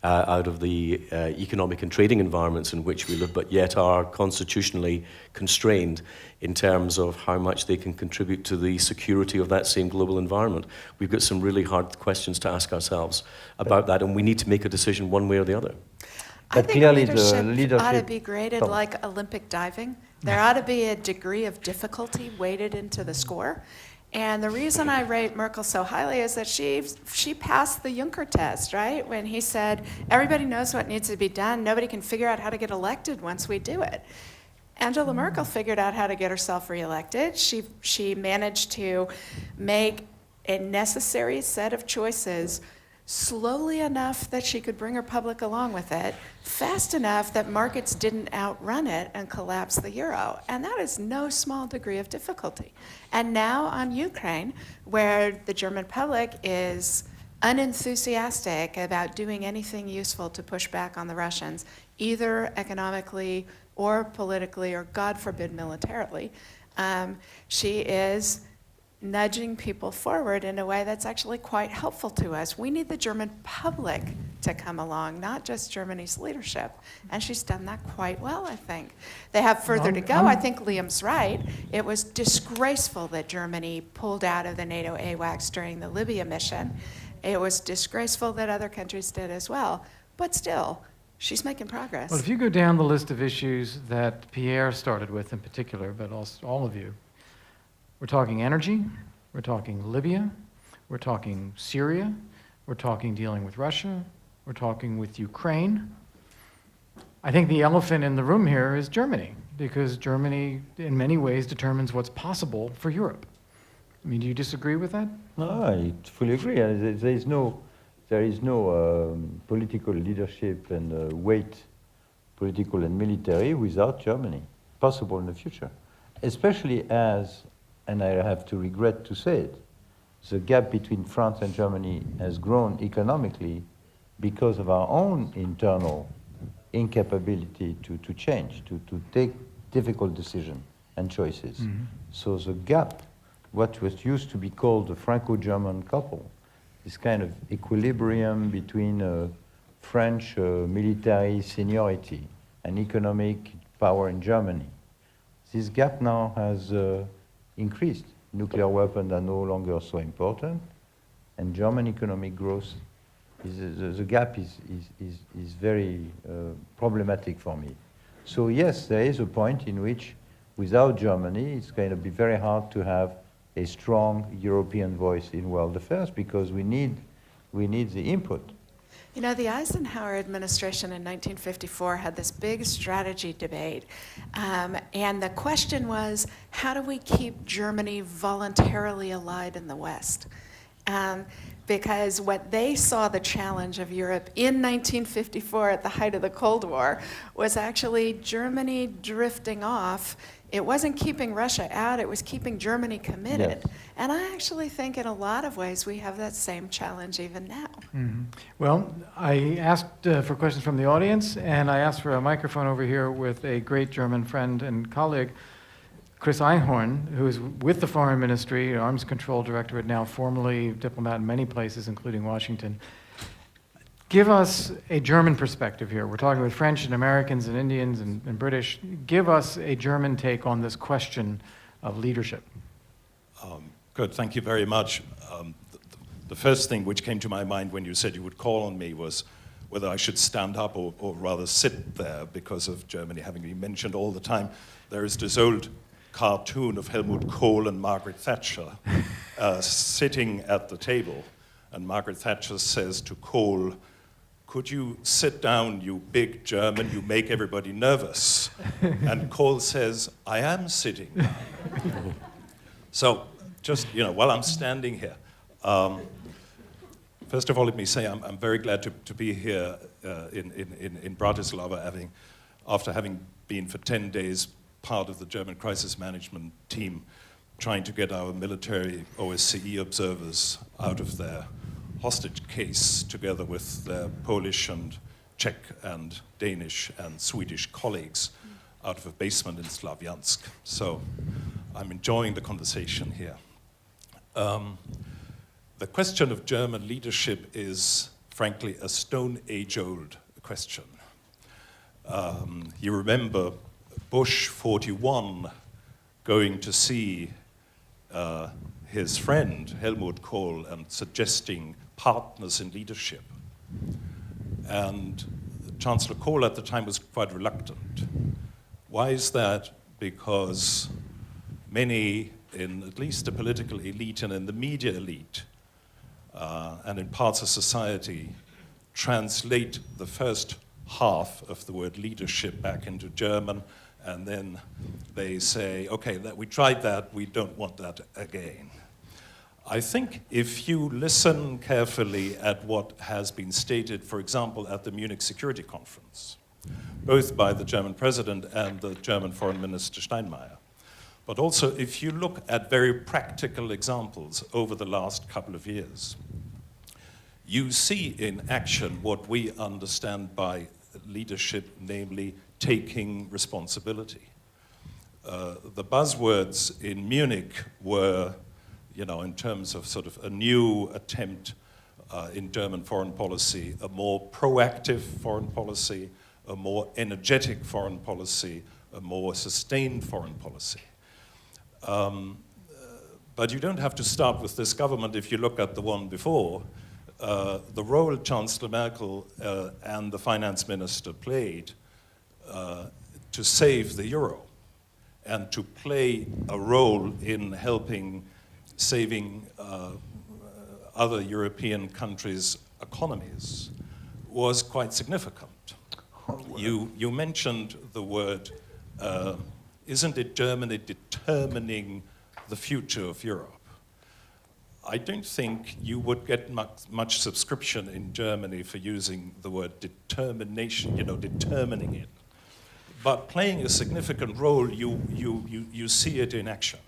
S2: out of the economic and trading environments in which we live, but yet are constitutionally constrained in terms of how much they can contribute to the security of that same global environment. We've got some really hard questions to ask ourselves about that, and we need to make a decision one way or the other.
S5: I
S3: But
S5: think
S3: clearly the
S5: leadership ought to
S3: leadership-
S5: be graded
S3: Tom.
S5: like Olympic diving. There ought to be a degree of difficulty weighted into the score. And the reason I rate Merkel so highly is that she passed the Juncker test, right? When he said, everybody knows what needs to be done, nobody can figure out how to get elected once we do it. Angela Merkel figured out how to get herself reelected. She managed to make a necessary set of choices slowly enough that she could bring her public along with it, fast enough that markets didn't outrun it and collapse the euro. And that is no small degree of difficulty. And now on Ukraine, where the German public is unenthusiastic about doing anything useful to push back on the Russians, either economically or politically, or God forbid, militarily, she is nudging people forward in a way that's actually quite helpful to us. We need the German public to come along, not just Germany's leadership. And she's done that quite well, I think. They have further to go. I think Liam's right. It was disgraceful that Germany pulled out of the NATO AWACS during the Libya mission. It was disgraceful that other countries did as well. But still, she's making progress.
S1: Well, if you go down the list of issues that Pierre started with in particular, but also all of you, we're talking energy, we're talking Libya, we're talking Syria, we're talking dealing with Russia, we're talking with Ukraine. I think the elephant in the room here is Germany, because Germany, in many ways, determines what's possible for Europe. I mean, do you disagree with that?
S3: No, I fully agree. There is no political leadership and weight, political and military, without Germany, possible in the future. Especially as, and I have to regret to say it, the gap between France and Germany has grown economically because of our own internal incapability to change, to take difficult decisions and choices. Mm-hmm. So the gap, what was used to be called the Franco-German couple, this kind of equilibrium between French military seniority and economic power in Germany, this gap now has increased. Nuclear weapons are no longer so important, and German economic growth, the gap is very problematic for me. So yes, there is a point in which without Germany, it's going to be very hard to have a strong European voice in world affairs, because we need the input.
S5: You know, the Eisenhower administration in 1954 had this big strategy debate, and the question was, how do we keep Germany voluntarily allied in the West? Because what they saw the challenge of Europe in 1954 at the height of the Cold War was actually Germany drifting off. It wasn't keeping Russia out, it was keeping Germany committed.
S3: Yes.
S5: And I actually think in a lot of ways we have that same challenge even now.
S1: Mm-hmm. Well, I asked for questions from the audience, and I asked for a microphone over here with a great German friend and colleague, Chris Einhorn, who is with the Foreign Ministry, Arms Control Directorate, now formerly diplomat in many places, including Washington. Give us a German perspective here. We're talking with French and Americans and Indians and British. Give us a German take on this question of leadership.
S6: Good, thank you very much. The first thing which came to my mind when you said you would call on me was whether I should stand up or rather sit there because of Germany having been mentioned all the time. There is this old cartoon of Helmut Kohl and Margaret Thatcher sitting at the table, and Margaret Thatcher says to Kohl, "Could you sit down, you big German, you make everybody nervous." And Kohl says, "I am sitting." So just, while I'm standing here, first of all, let me say I'm very glad to be here in Bratislava, after having been for 10 days part of the German crisis management team, trying to get our military OSCE observers out of their hostage case together with their Polish and Czech and Danish and Swedish colleagues out of a basement in Slavyansk. So I'm enjoying the conversation here. The question of German leadership is, frankly, a Stone Age-old question. You remember Bush 41 going to see his friend Helmut Kohl and suggesting partners in leadership. And Chancellor Kohl at the time was quite reluctant. Why is that? Because many in at least the political elite and in the media elite and in parts of society translate the first half of the word leadership back into German, and then they say, okay, we tried that, we don't want that again. I think if you listen carefully at what has been stated, for example, at the Munich Security Conference, both by the German president and the German foreign minister Steinmeier, but also if you look at very practical examples over the last couple of years, you see in action what we understand by leadership, namely taking responsibility. The buzzwords in Munich were, in terms of sort of a new attempt in German foreign policy, a more proactive foreign policy, a more energetic foreign policy, a more sustained foreign policy. But you don't have to start with this government if you look at the one before. The role Chancellor Merkel and the finance minister played to save the euro and to play a role in helping saving other European countries' economies was quite significant. You mentioned the word, isn't it Germany determining the future of Europe? I don't think you would get much subscription in Germany for using the word determination, determining it. But playing a significant role, you see it in action.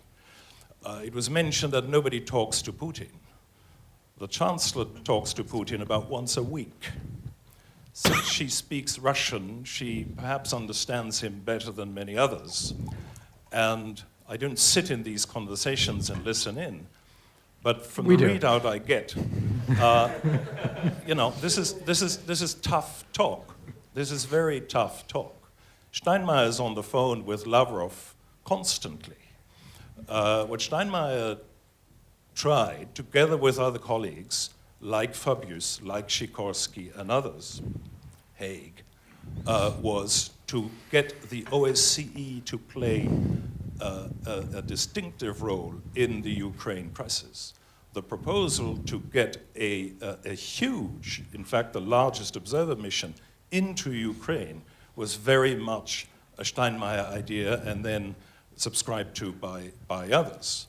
S6: It was mentioned that nobody talks to Putin. The Chancellor talks to Putin about once a week. Since she speaks Russian, she perhaps understands him better than many others. And I don't sit in these conversations and listen in, but from the readout I get, this is tough talk. This is very tough talk. Steinmeier is on the phone with Lavrov constantly. What Steinmeier tried, together with other colleagues, like Fabius, like Sikorski and others, Haig, was to get the OSCE to play a distinctive role in the Ukraine crisis. The proposal to get a huge, in fact the largest observer mission into Ukraine was very much a Steinmeier idea and then subscribed to by others.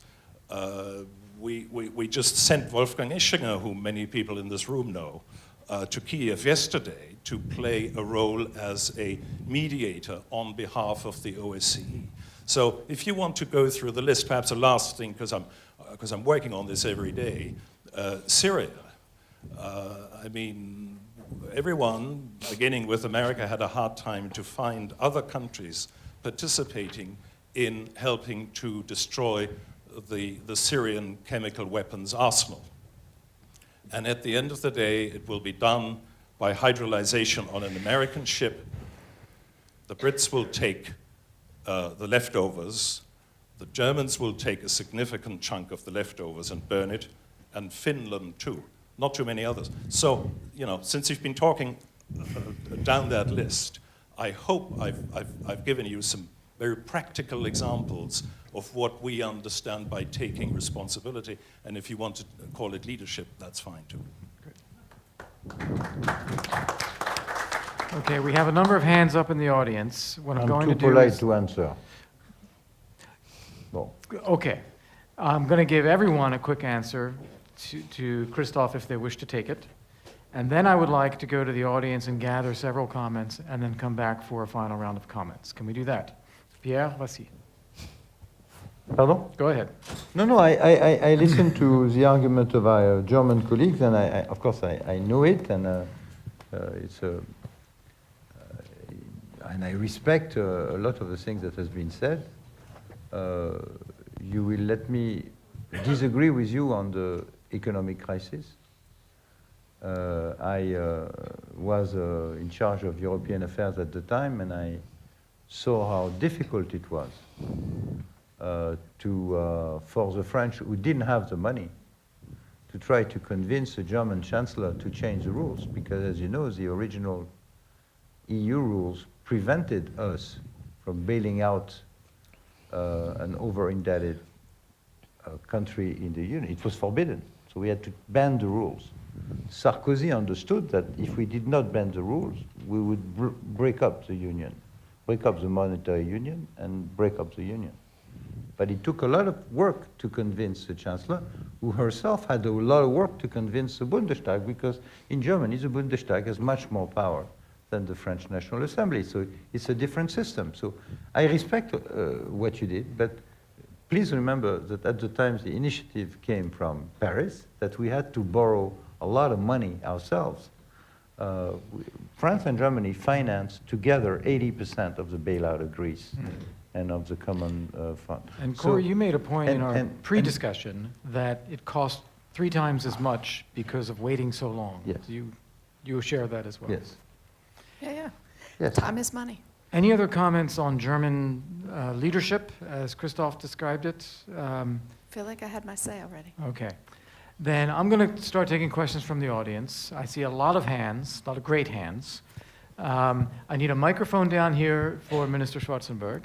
S6: We just sent Wolfgang Ischinger, whom many people in this room know, to Kiev yesterday to play a role as a mediator on behalf of the OSCE. So if you want to go through the list, perhaps a last thing, because I'm working on this every day, Syria. Everyone, beginning with America, had a hard time to find other countries participating in helping to destroy the Syrian chemical weapons arsenal. And at the end of the day, it will be done by hydrolyzation on an American ship. The Brits will take the leftovers. The Germans will take a significant chunk of the leftovers and burn it, and Finland too. Not too many others. So, since you've been talking down that list, I hope I've given you some very practical examples of what we understand by taking responsibility. And if you want to call it leadership, that's fine too.
S1: Okay, we have a number of hands up in the audience. What I'm going to do
S3: polite
S1: is...
S3: to answer. Well,
S1: Okay, I'm going to give everyone a quick answer to Christophe if they wish to take it. And then I would like to go to the audience and gather several comments and then come back for a final round of comments. Can we do that? Pierre, vas-y.
S3: pardon?
S1: Go ahead.
S3: No, I listened to the argument of our German colleagues, and of course I know it, and and I respect a lot of the things that has been said. You will let me disagree with you on the economic crisis. I was in charge of European affairs at the time, and I saw how difficult it was for the French, who didn't have the money, to try to convince the German chancellor to change the rules, because as you know, the original EU rules prevented us from bailing out an over-indebted country in the Union. It was forbidden, so we had to bend the rules. Sarkozy understood that if we did not bend the rules, we would break up the Union, break up the monetary union, and break up the Union. But it took a lot of work to convince the Chancellor, who herself had a lot of work to convince the Bundestag, because in Germany, the Bundestag has much more power than the French National Assembly. So it's a different system. So I respect what you did, but please remember that at the time the initiative came from Paris, that we had to borrow a lot of money ourselves. France and Germany financed together 80% of the bailout of Greece and of the common fund.
S1: And
S3: So-
S1: Corey, you made a point in our
S3: and-
S1: pre-discussion that it cost 3 times as much because of waiting so long.
S3: Yes.
S1: You share that as well.
S3: Yes.
S5: Yeah.
S3: Yes.
S5: Time is money.
S1: Any other comments on German leadership, as Christoph described it?
S5: Feel like I had my say already.
S1: Okay. Then I'm going to start taking questions from the audience. I see a lot of hands, a lot of great hands. I need a microphone down here for Minister Schwarzenberg.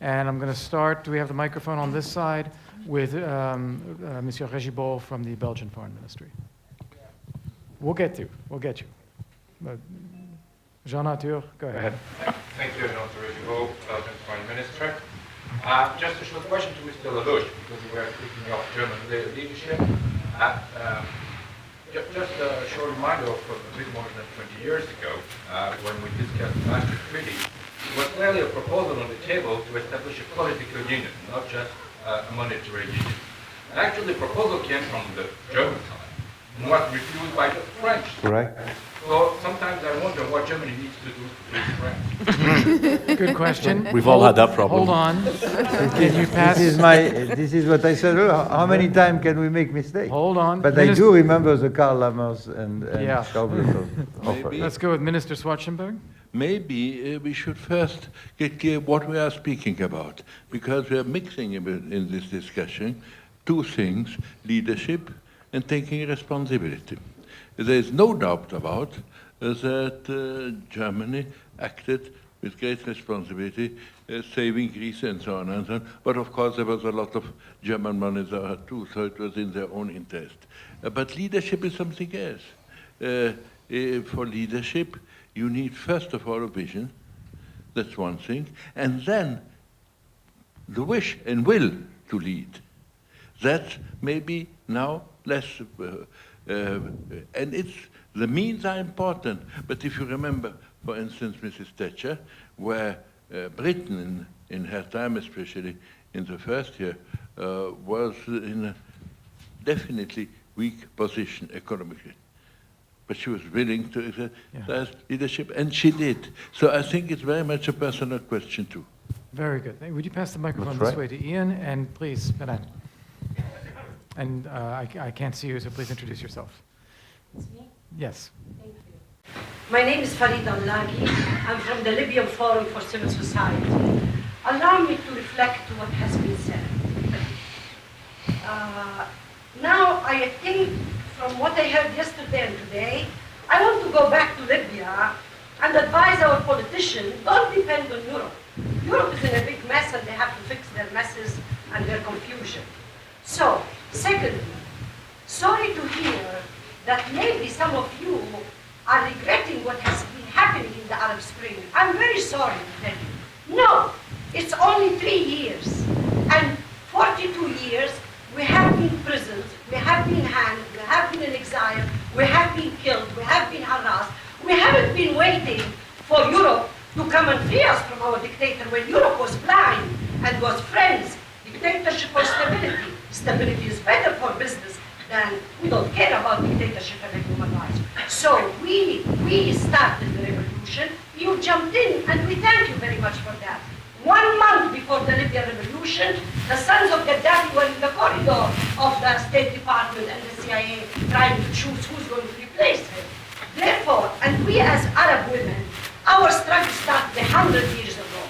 S1: And I'm going to start, do we have the microphone on this side, with Monsieur Regibaud from the Belgian Foreign Ministry. We'll get you. But Jean Arthur, go ahead.
S7: Thank you, Dr. Regibaud, Belgian Foreign Minister. Just a short question to Mr. Lelouch, because we were speaking of German leadership. Just a short reminder of a bit more than 20 years ago, when we discussed the Maastricht Treaty, there was clearly a proposal on the table to establish a political union, not just a monetary union. And actually, the proposal came from the German side and was refused by the French.
S3: Correct.
S7: So sometimes I wonder what Germany needs to do to please France.
S1: Good question.
S2: We've all had that problem.
S1: Hold on. Can you pass?
S3: This is what I said earlier. How many times can we make mistakes?
S1: Hold on.
S3: But I
S1: Minister-
S3: do remember the Karl Lammers and
S1: Yeah.
S3: Schauble offer.
S8: Maybe.
S1: Let's go with Minister Schwarzenberg.
S8: Maybe we should first get clear what we are speaking about, because we are mixing a bit in this discussion 2 things, leadership and taking responsibility. There is no doubt about that Germany acted with great responsibility, saving Greece and so on and so on. But of course, there was a lot of German money there too, so it was in their own interest. But leadership is something else. For leadership, you need first of all a vision. That's one thing. And then the wish and will to lead. That's maybe now less, and the means are important. But if you remember, for instance, Mrs. Thatcher, where Britain, in her time especially in the first year, was in a definitely weak position economically. But she was willing to exercise leadership, and she did. So I think it's very much a personal question too.
S1: Very good. Hey, would you pass the microphone
S3: That's
S1: this way to Ian? And please, Benan. And I can't see you, so please introduce yourself.
S9: It's me?
S1: Yes.
S9: Thank you. My name is Farid Al-Lagi. I'm from the Libyan Forum for Civil Society. Allow me to reflect to what has been said. Now, I think from what I heard yesterday and today, I want to go back to Libya and advise our politicians, don't depend on Europe. Europe is in a big mess and they have to fix their messes and their confusion. So, secondly, sorry to hear that maybe some of you are regretting what has been happening in the Arab Spring. I'm very sorry to tell you. No, it's only 3 years. And 42 years, we have been imprisoned, we have been hanged, we have been in exile, we have been killed, we have been harassed. We haven't been waiting for Europe to come and free us from our dictator when Europe was blind and was friends. Dictatorship or stability. Stability is better for business than we don't care about dictatorship and human rights. So we started the revolution, you jumped in, and we thank you very much for that. 1 month before the Libyan revolution, the sons of Gaddafi were in the corridor of the State Department and the CIA trying to choose who's going to replace him. Therefore, and we as Arab women, our struggle started 100 years ago.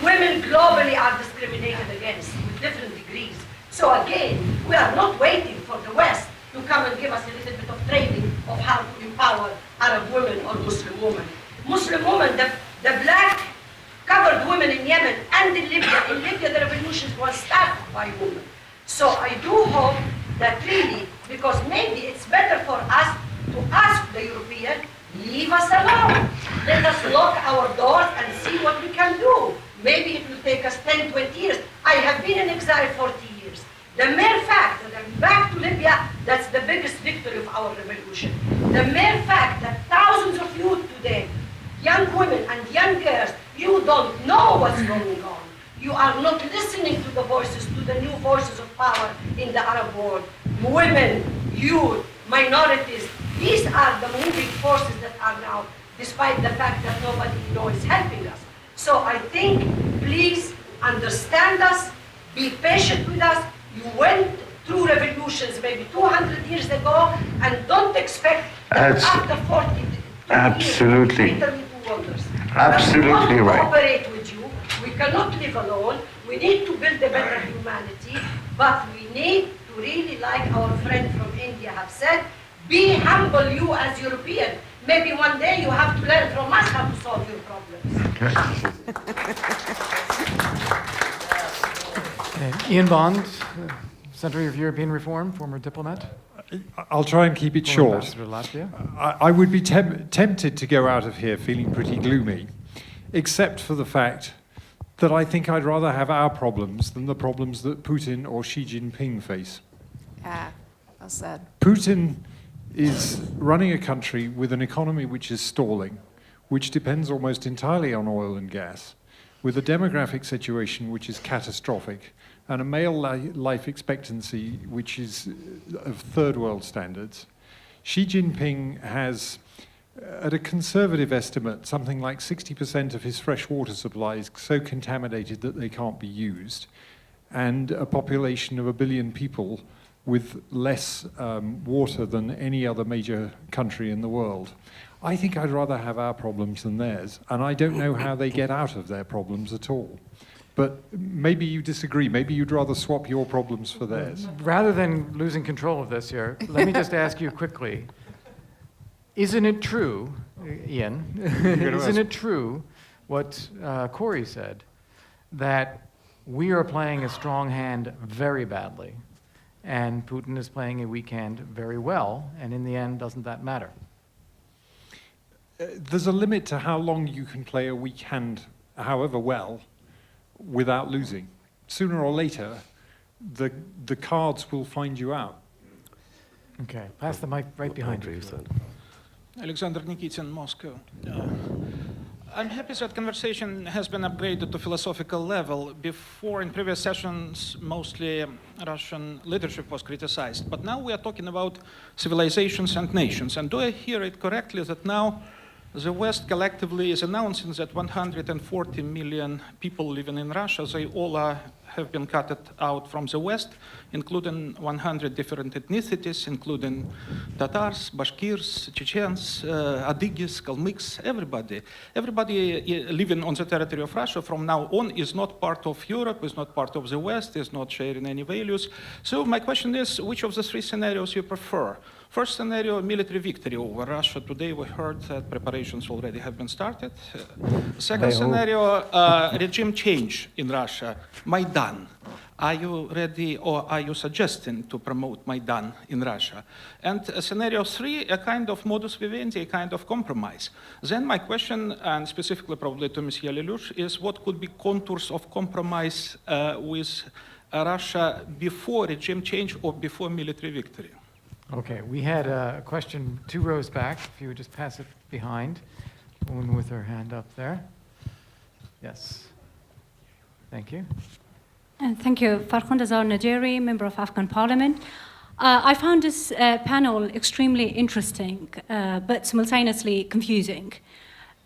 S9: Women globally are discriminated against with different degrees. So again, we are not waiting for the West to come and give us a little bit of training of how to empower Arab women or Muslim women. Muslim women, the black covered women in Yemen and in Libya the revolution was started by women. So I do hope that really, because maybe it's better for us to ask the European, leave us alone. Let us lock our doors and see what we can do. Maybe it will take us 10, 20 years. I have been in exile 40 years. The mere fact that I'm back to Libya revolution. The mere fact that thousands of youth today, young women and young girls, you don't know what's going on. You are not listening to the voices, to the new voices of power in the Arab world. Women, youth, minorities, these are the moving forces that are now, despite the fact that nobody is helping us. So I think, please understand us, be patient with us. You went through revolutions maybe 200 years ago, and don't expect that after 40
S10: Absolutely.
S9: years, later we do wonders.
S10: Absolutely
S9: we want
S10: right.
S9: to cooperate with you. We cannot live alone. We need to build a better humanity, but we need to really, like our friend from India have said, be humble you as European. Maybe one day you have to learn from us how to solve your problems.
S1: Ian Bond, Center of European Reform, former diplomat.
S11: I'll try and keep it
S1: Former
S11: short.
S1: ambassador to Latvia.
S11: I would be tempted to go out of here feeling pretty gloomy, except for the fact that I think I'd rather have our problems than the problems that Putin or Xi Jinping face.
S5: Yeah, well said.
S11: Putin is running a country with an economy which is stalling, which depends almost entirely on oil and gas, with a demographic situation which is catastrophic, and a male life expectancy which is of third world standards. Xi Jinping has, at a conservative estimate, something like 60% of his fresh water supply is so contaminated that they can't be used, and a population of 1 billion people with less water than any other major country in the world. I think I'd rather have our problems than theirs, and I don't know how they get out of their problems at all. But maybe you disagree. Maybe you'd rather swap your problems for theirs.
S1: Rather than losing control of this here, let me just ask you quickly. Isn't it true, Ian, isn't it true what Corey said, that we are playing a strong hand very badly, and Putin is playing a weak hand very well, and in the end, doesn't that matter?
S11: There's a limit to how long you can play a weak hand, however well, without losing. Sooner or later, the cards will find you out.
S1: Okay, pass the mic right behind you.
S12: Alexander Nikitin, Moscow. I'm happy that conversation has been upgraded to philosophical level. Before, in previous sessions, mostly Russian leadership was criticized. But now we are talking about civilizations and nations. And do I hear it correctly that now the West collectively is announcing that 140 million people living in Russia, they all have been cut out from the West, including 100 different ethnicities, including Tatars, Bashkirs, Chechens, Adigis, Kalmyks, everybody. Everybody living on the territory of Russia from now on is not part of Europe, is not part of the West, is not sharing any values. So my question is, which of the three scenarios you prefer? First scenario, military victory over Russia. Today we heard that preparations already have been started. Second scenario, regime change in Russia, Maidan. Are you ready or are you suggesting to promote Maidan in Russia? And scenario three, a kind of modus vivendi, a kind of compromise. Then my question, and specifically probably to Monsieur Lelouch, is what could be contours of compromise with Russia before regime change or before military victory?
S1: Okay, we had a question 2 rows back. If you would just pass it behind. Woman with her hand up there. Yes. Thank you.
S13: Thank you. Farkhunda Zar Najeri, member of Afghan Parliament. I found this panel extremely interesting, but simultaneously confusing.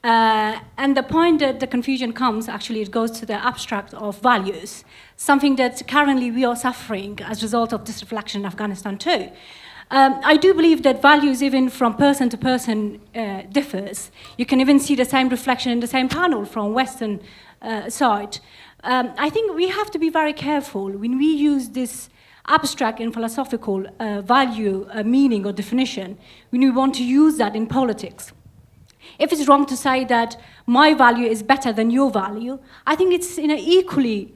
S13: And the point that the confusion comes, actually, it goes to the abstract of values, something that currently we are suffering as a result of this reflection in Afghanistan too. I do believe that values, even from person to person, differs. You can even see the same reflection in the same panel from Western side. I think we have to be very careful when we use this abstract and philosophical value, meaning or definition, when we want to use that in politics. If it's wrong to say that my value is better than your value, I think it's in an equally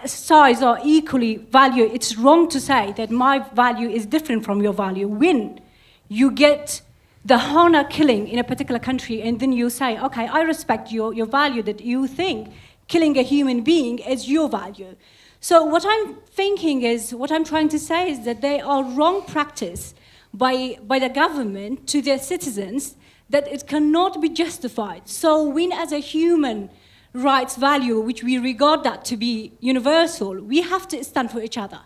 S13: size or equally value. It's wrong to say that my value is different from your value when you get the honor killing in a particular country and then you say, okay, I respect your value that you think killing a human being is your value. So what I'm thinking is, what I'm trying to say is that they are wrong practice by the government to their citizens that it cannot be justified. So when as a human rights value, which we regard that to be universal, we have to stand for each other.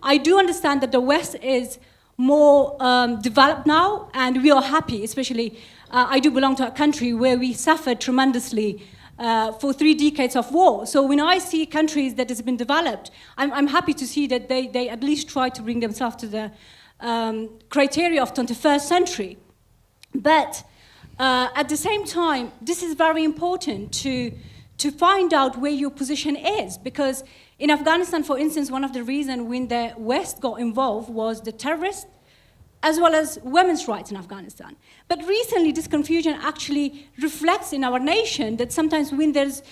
S13: I do understand that the West is more developed now, and we are happy, especially I do belong to a country where we suffered tremendously for 3 decades of war. So when I see countries that has been developed, I'm happy to see that they at least try to bring themselves to the criteria of 21st century. But at the same time, this is very important to find out where your position is, because in Afghanistan, for instance, one of the reasons when the West got involved was the terrorists as well as women's rights in Afghanistan. But recently, this confusion actually reflects in our nation that sometimes when there's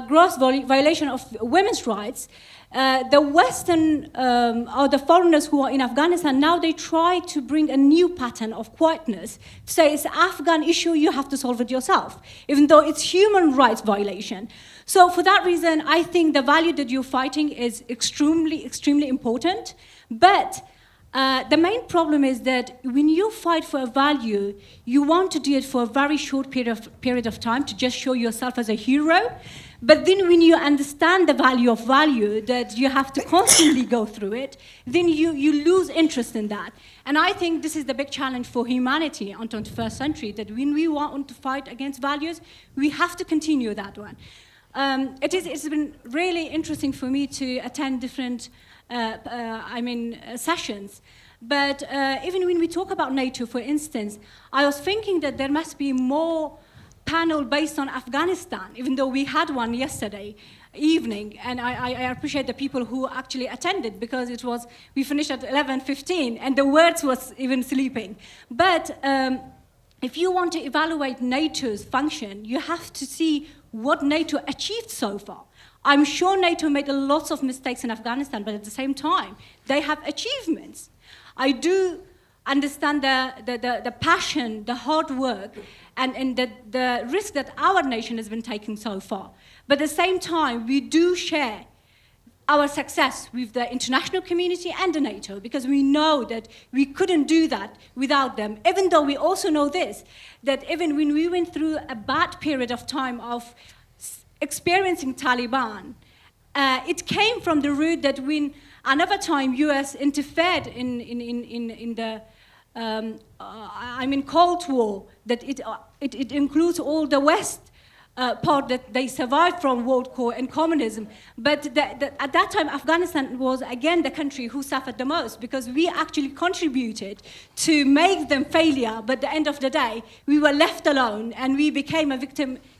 S13: gross violation of women's rights, the Western or the foreigners who are in Afghanistan, now they try to bring a new pattern of quietness, to say it's an Afghan issue, you have to solve it yourself, even though it's human rights violation. So for that reason, I think the value that you're fighting is extremely, extremely important. But the main problem is that when you fight for a value, you want to do it for a very short period of time to just show yourself as a hero. But then when you understand the value of value, that you have to constantly go through it, then you lose interest in that. And I think this is the big challenge for humanity on 21st century, that when we want to fight against values, we have to continue that one. It's been really interesting for me to attend different sessions. But even when we talk about NATO, for instance, I was thinking that there must be more panel based on Afghanistan, even though we had one yesterday evening, and I appreciate the people who actually attended, because we finished at 11:15 and the words was even sleeping. But if you want to evaluate NATO's function, you have to see what NATO achieved so far. I'm sure NATO made a lot of mistakes in Afghanistan, but at the same time, they have achievements. I do understand the passion, the hard work, and the risk that our nation has been taking so far. But at the same time, we do share our success with the international community and the NATO, because we know that we couldn't do that without them. Even though we also know this, that even when we went through a bad period of time of experiencing Taliban, it came from the root that when another time US interfered in the Cold War, that it includes all the West part that they survived from World War and communism. But at that time, Afghanistan was again the country who suffered the most, because we actually contributed to make them failure. But at the end of the day, we were left alone, and we became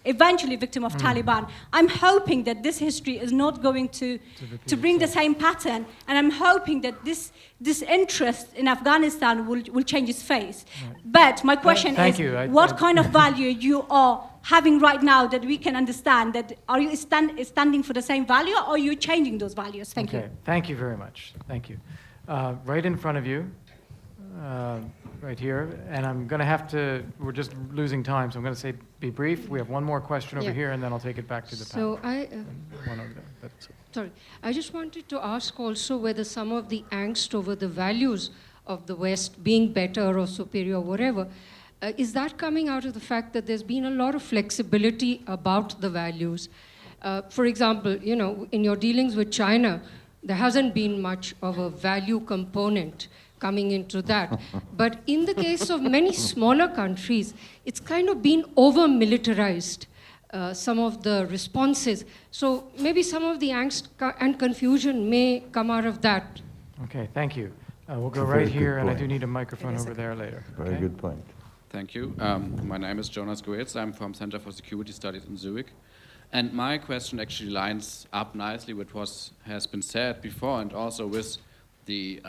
S13: eventually victim of Taliban. I'm hoping that this history is not going to bring the same pattern, and I'm hoping that this interest in Afghanistan will change its face. Right. But my question is, what kind of value you are having right now that we can understand? That are you standing for the same value, or are you changing those values? Thank you.
S1: Thank you very much. Thank you. Right in front of you, right here, and I'm going to have to, we're just losing time, so I'm going to say be brief. We have one more question over here, and then I'll take it back to the panel. One over there.
S14: Sorry, I just wanted to ask also whether some of the angst over the values of the West being better or superior or whatever, is that coming out of the fact that there's been a lot of flexibility about the values? For example, in your dealings with China, there hasn't been much of a value component coming into that. But in the case of many smaller countries, it's kind of been over-militarized, some of the responses. So maybe some of the angst and confusion may come out of that.
S1: Okay, thank you. We'll go right here, and I do need a microphone over there later.
S3: Very good point.
S15: Thank you. My name is Jonas Goetz. I'm from Center for Security Studies in Zurich. And my question actually lines up nicely with what has been said before, and also with the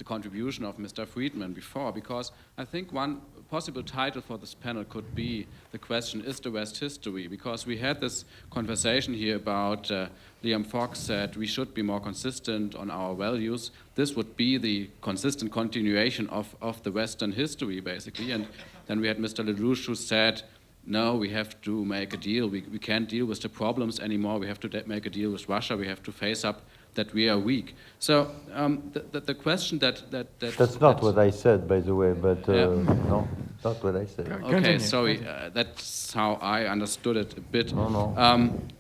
S15: contribution of Mr. Friedman before, because I think one possible title for this panel could be the question, is the West history? Because we had this conversation here about Liam Fox said we should be more consistent on our values. This would be the consistent continuation of the Western history, basically. And then we had Mr. LaRouche who said, no, we have to make a deal. We can't deal with the problems anymore. We have to make a deal with Russia. We have to face up that we are weak. So the question that
S3: That's not what I said, by the way, but
S15: Yeah.
S3: no, not what I said.
S15: Okay, sorry, that's how I understood it a bit.
S3: No.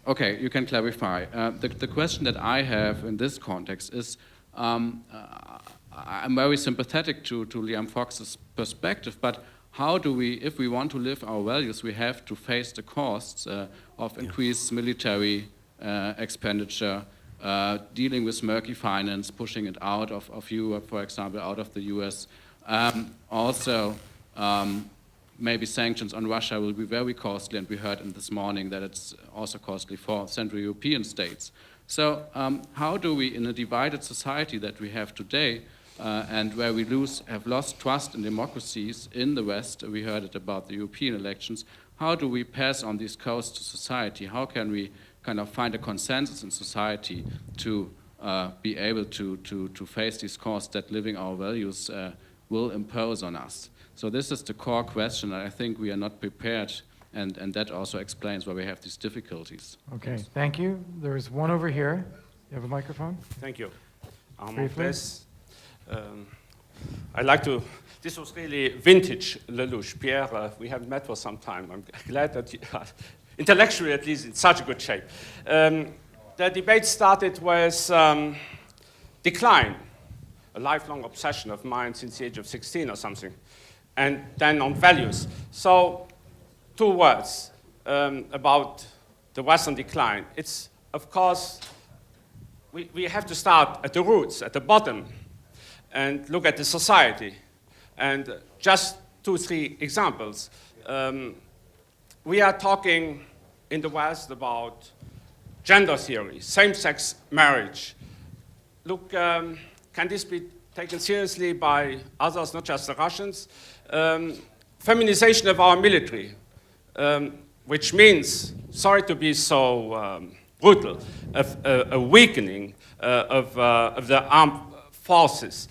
S15: Okay, you can clarify. The question that I have in this context is, I'm very sympathetic to Liam Fox's perspective, but how do we, if we want to live our values, we have to face the costs of increased military expenditure, dealing with murky finance, pushing it out of Europe, for example, out of the US. Also, maybe sanctions on Russia will be very costly, and we heard this morning that it's also costly for Central European states. So how do we, in a divided society that we have today, and where we have lost trust in democracies in the West, we heard it about the European elections, how do we pass on these costs to society? How can we kind of find a consensus in society to be able to face these costs that living our values will impose on us? So this is the core question. I think we are not prepared, and that also explains why we have these difficulties.
S1: Okay, thank you. There's one over here. You have a microphone?
S16: Thank you.
S1: Briefly.
S16: I'd like to, this was really vintage Lelouch. Pierre, we haven't met for some time. I'm glad that you are, intellectually at least, in such a good shape. The debate started with decline, a lifelong obsession of mine since the age of 16 or something, and then on values. So, 2 words about the Western decline. It's, of course, we have to start at the roots, at the bottom, and look at the society. And just 2, 3 examples. We are talking in the West about gender theory, same-sex marriage. Look, can this be taken seriously by others, not just the Russians? Feminization of our military, which means, sorry to be so brutal, a weakening of the armed forces.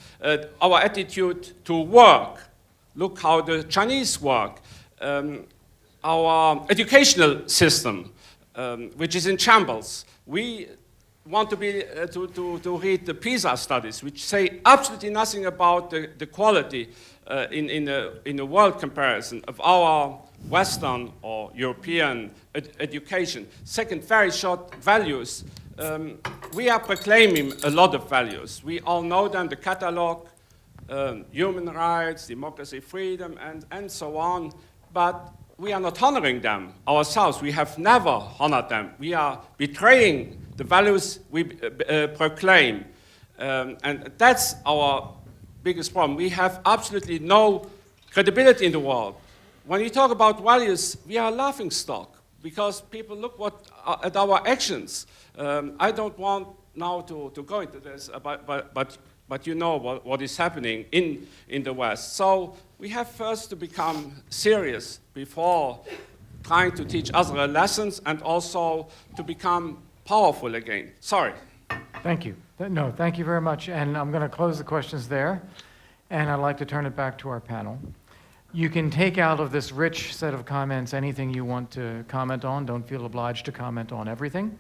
S16: Our attitude to work, look how the Chinese work. Our educational system, which is in shambles. We want to read the PISA studies, which say absolutely nothing about the quality in the world comparison of our Western or European education. Second, very short values. We are proclaiming a lot of values. We all know them, the catalog, human rights, democracy, freedom, and so on, but we are not honoring them ourselves. We have never honored them. We are betraying the values we proclaim. And that's our biggest problem. We have absolutely no credibility in the world. When we talk about values, we are a laughingstock because people look at our actions. I don't want now to go into this, but you know what is happening in the West. So we have first to become serious before trying to teach other lessons and also to become powerful again. Sorry.
S1: Thank you. No, thank you very much. And I'm going to close the questions there, and I'd like to turn it back to our panel. You can take out of this rich set of comments anything you want to comment on. Don't feel obliged to comment on everything.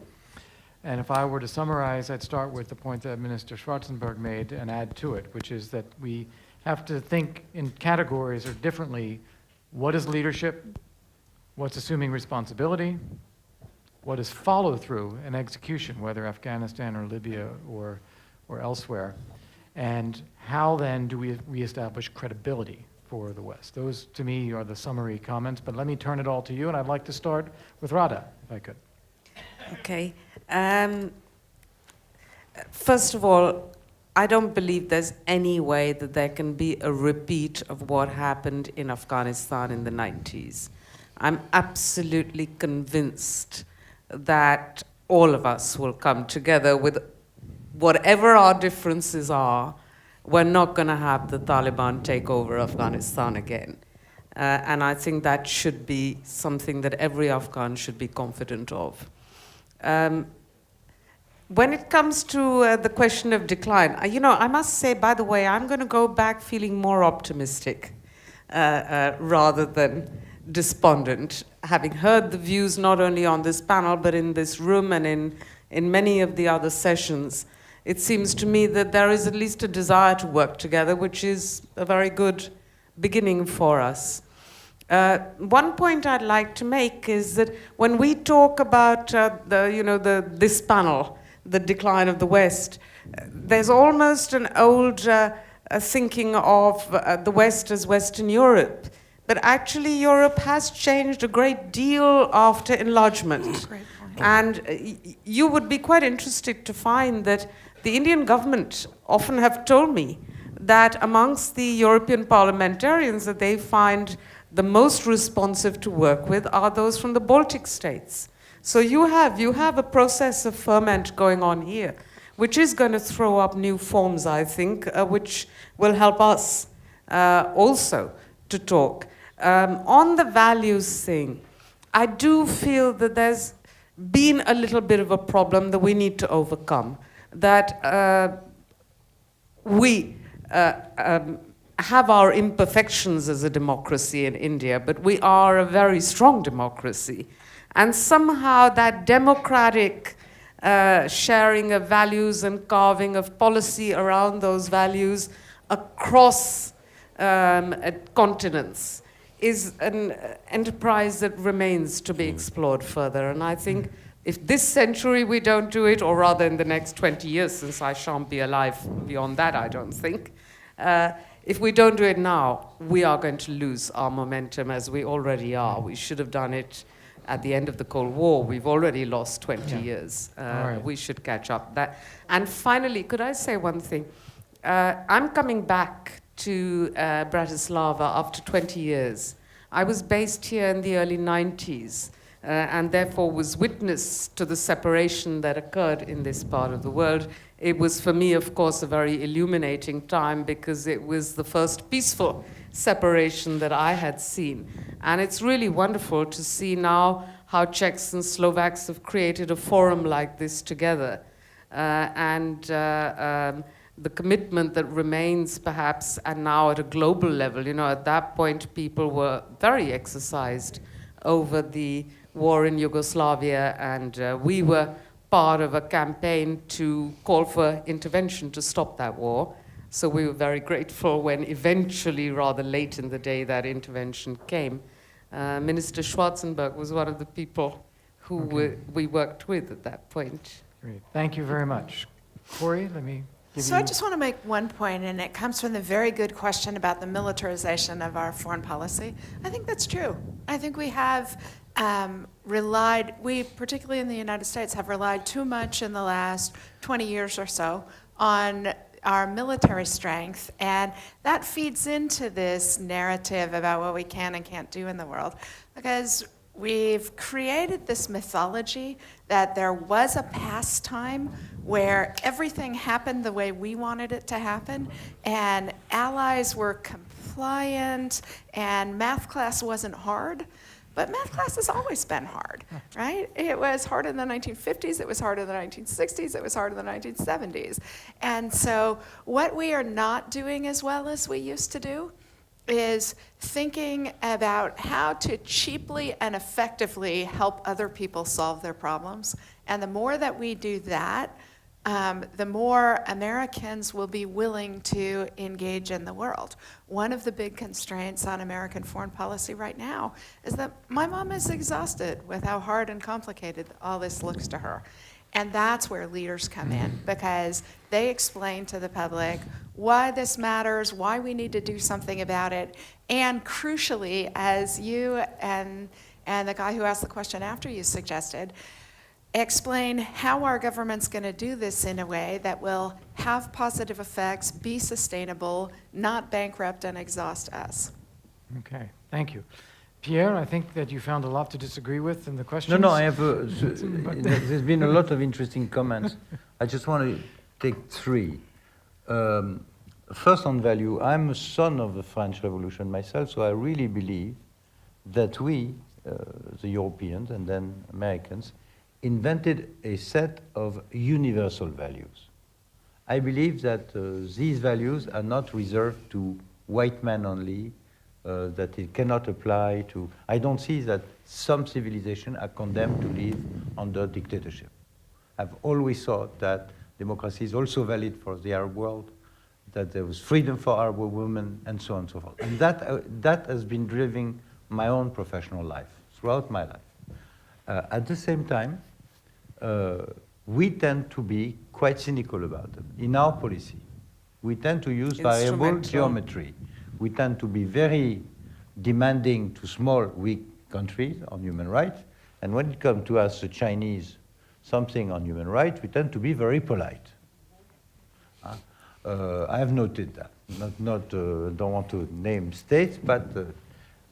S1: And if I were to summarize, I'd start with the point that Minister Schwarzenberg made and add to it, which is that we have to think in categories or differently. What is leadership? What's assuming responsibility? What is follow-through and execution, whether Afghanistan or Libya or elsewhere? And how then do we reestablish credibility for the West? Those, to me, are the summary comments, but let me turn it all to you, and I'd like to start with Radha, if I could.
S4: Okay. First of all, I don't believe there's any way that there can be a repeat of what happened in Afghanistan in the 90s. I'm absolutely convinced that all of us will come together with whatever our differences are. We're not going to have the Taliban take over Afghanistan again. And I think that should be something that every Afghan should be confident of. When it comes to the question of decline, I must say, by the way, I'm going to go back feeling more optimistic rather than despondent, having heard the views not only on this panel, but in this room and in many of the other sessions. it seems to me that there is at least a desire to work together, which is a very good beginning for us. One point I'd like to make is that when we talk about this panel, the decline of the West, there's almost an old thinking of the West as Western Europe. But actually, Europe has changed a great deal after enlargement. And you would be quite interested to find that the Indian government often have told me that amongst the European parliamentarians that they find the most responsive to work with are those from the Baltic states. So you have a process of ferment going on here, which is going to throw up new forms, I think, which will help us also to talk. On the values thing, I do feel that there's been a little bit of a problem that we need to overcome. That we have our imperfections as a democracy in India, but we are a very strong democracy. And somehow that democratic sharing of values and carving of policy around those values across continents is an enterprise that remains to be explored further. And I think if this century we don't do it, or rather in the next 20 years, since I shan't be alive beyond that, I don't think, if we don't do it now, we are going to lose our momentum as we already are. We should have done it at the end of the Cold War. We've already lost 20 years.
S1: Right.
S4: We should catch up. And finally, could I say one thing? I'm coming back to Bratislava after 20 years. I was based here in the early 90s and therefore was witness to the separation that occurred in this part of the world. It was for me, of course, a very illuminating time because it was the first peaceful separation that I had seen. And it's really wonderful to see now how Czechs and Slovaks have created a forum like this together. The commitment that remains perhaps, and now at a global level, at that point people were very exercised over the war in Yugoslavia, and we were part of a campaign to call for intervention to stop that war. So we were very grateful when eventually, rather late in the day, that intervention came. Minister Schwarzenberg was one of the people who we worked with at that point.
S1: Great. Thank you very much. Corey, let me give you...
S5: I just want to make one point, and it comes from the very good question about the militarization of our foreign policy. I think that's true. I think we have particularly in the United States, have relied too much in the last 20 years or so on our military strength, and that feeds into this narrative about what we can and can't do in the world, because we've created this mythology that there was a past time where everything happened the way we wanted it to happen, and allies were compliant, and math class wasn't hard. But math class has always been hard, right? It was hard in the 1950s, it was hard in the 1960s, it was hard in the 1970s. And so what we are not doing as well as we used to do is thinking about how to cheaply and effectively help other people solve their problems. And the more that we do that, the more Americans will be willing to engage in the world. One of the big constraints on American foreign policy right now is that my mom is exhausted with how hard and complicated all this looks to her. And that's where leaders come in, because they explain to the public why this matters, why we need to do something about it, and crucially, as you and the guy who asked the question after you suggested, explain how our government's going to do this in a way that will have positive effects, be sustainable, not bankrupt and exhaust us.
S1: Okay, thank you. Pierre, I think that you found a lot to disagree with in the questions.
S3: No, I have. There's been a lot of interesting comments. I just want to take three. First, on value, I'm a son of the French Revolution myself, so I really believe that we, the Europeans and then Americans, invented a set of universal values. I believe that these values are not reserved to white men only, that it cannot apply to... I don't see that some civilizations are condemned to live under dictatorship. I've always thought that democracy is also valid for the Arab world, that there was freedom for Arab women, and so on and so forth. And that has been driving my own professional life, throughout my life. At the same time, we tend to be quite cynical about them. In our policy, we tend to use variable geometry. We tend to be very demanding to small, weak countries on human rights. And when it comes to us, the Chinese, something on human rights, we tend to be very polite. I have noted that. Don't want to name states, but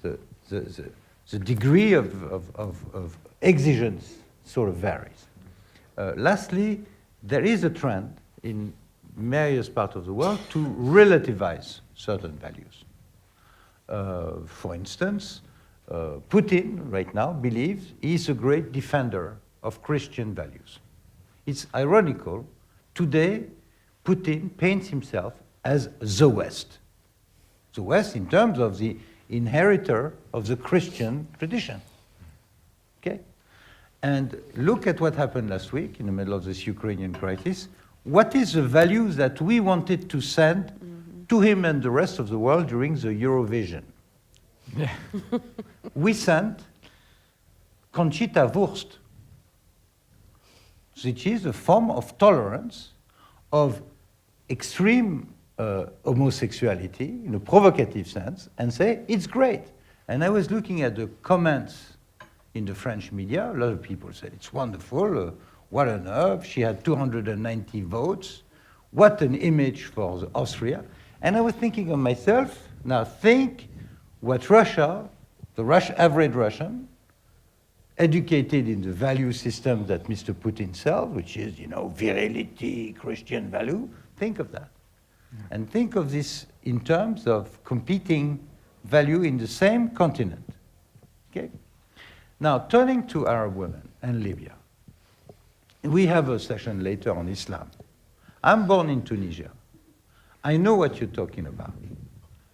S3: the degree of exigence sort of varies. Lastly, there is a trend in various parts of the world to relativize certain values. For instance, Putin right now believes he's a great defender of Christian values. It's ironical. Today, Putin paints himself as the West. The West in terms of the inheritor of the Christian tradition. Okay? And look at what happened last week in the middle of this Ukrainian crisis. What is the values that we wanted to send to him and the rest of the world during the Eurovision?
S1: Yeah.
S3: We sent Conchita Wurst, which is a form of tolerance of extreme homosexuality in a provocative sense, and say, it's great. And I was looking at the comments in the French media. A lot of people said, it's wonderful, what on earth, she had 290 votes, what an image for Austria. And I was thinking of myself, now think what Russia, the average Russian, educated in the value system that Mr. Putin sells, which is, virility, Christian value, think of that. Yeah. And think of this in terms of competing value in the same continent. Okay? Now, turning to Arab women and Libya. We have a session later on Islam. I'm born in Tunisia. I know what you're talking about,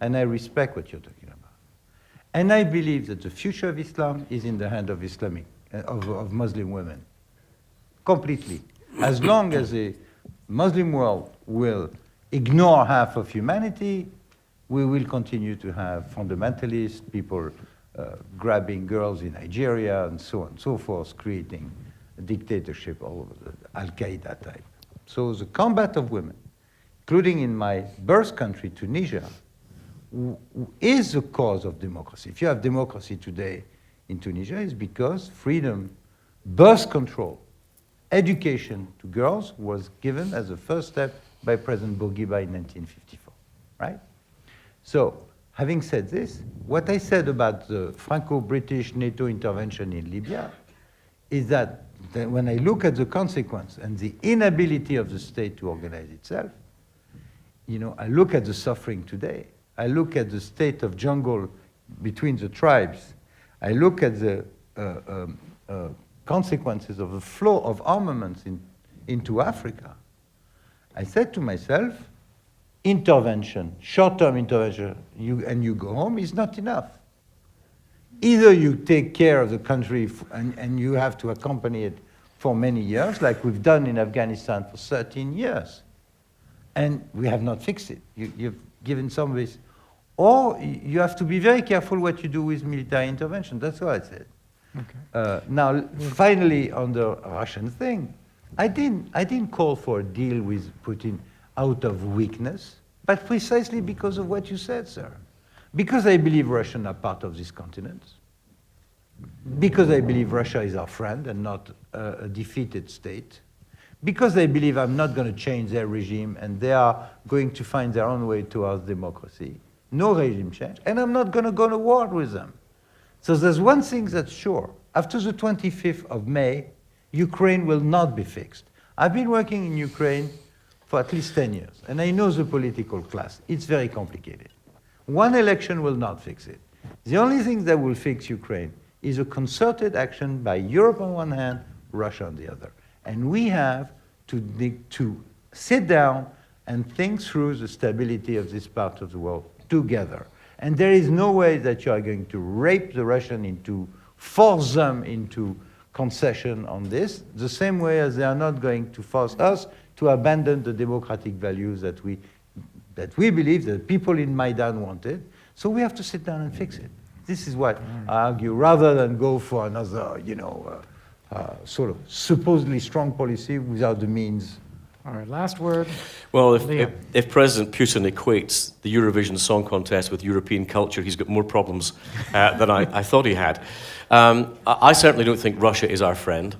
S3: and I respect what you're talking about. And I believe that the future of Islam is in the hand of of Muslim women, completely. As long as the Muslim world will ignore half of humanity, we will continue to have fundamentalist people grabbing girls in Nigeria and so on and so forth, creating a dictatorship all over the Al-Qaeda type. So the combat of women, including in my birth country, Tunisia, is the cause of democracy. If you have democracy today in Tunisia, it's because freedom, birth control, education to girls was given as a first step by President Bourguiba in 1954, right? So, having said this, what I said about the Franco-British NATO intervention in Libya is that when I look at the consequence and the inability of the state to organize itself, I look at the suffering today. I look at the state of jungle between the tribes. I look at the consequences of the flow of armaments into Africa. I said to myself, intervention, short-term intervention, you go home is not enough. Either you take care of the country and you have to accompany it for many years, like we've done in Afghanistan for 13 years, and we have not fixed it. You've given some of this. Or you have to be very careful what you do with military intervention. That's what I said. Okay. Now, finally, on the Russian thing, I didn't call for a deal with Putin out of weakness, but precisely because of what you said, sir. Because I believe Russians are part of this continent. Because I believe Russia is our friend and not a defeated state. Because I believe I'm not going to change their regime and they are going to find their own way towards democracy. No regime change. And I'm not going to go to war with them. So there's one thing that's sure. After the 25th of May, Ukraine will not be fixed. I've been working in Ukraine for at least 10 years, and I know the political class. It's very complicated. One election will not fix it. The only thing that will fix Ukraine is a concerted action by Europe on one hand, Russia on the other. And we have to sit down and think through the stability of this part of the world together. And there is no way that you are going to rape the Russian into, force them into concession on this, the same way as they are not going to force us to abandon the democratic values that we believe that people in Maidan wanted. So we have to sit down and fix it. This is what I argue, rather than go for another, sort of supposedly strong policy without the means.
S1: All right, last word.
S2: Well,
S1: Liam.
S2: if President Putin equates the Eurovision Song Contest with European culture, he's got more problems than I thought he had. I certainly don't think Russia is our friend,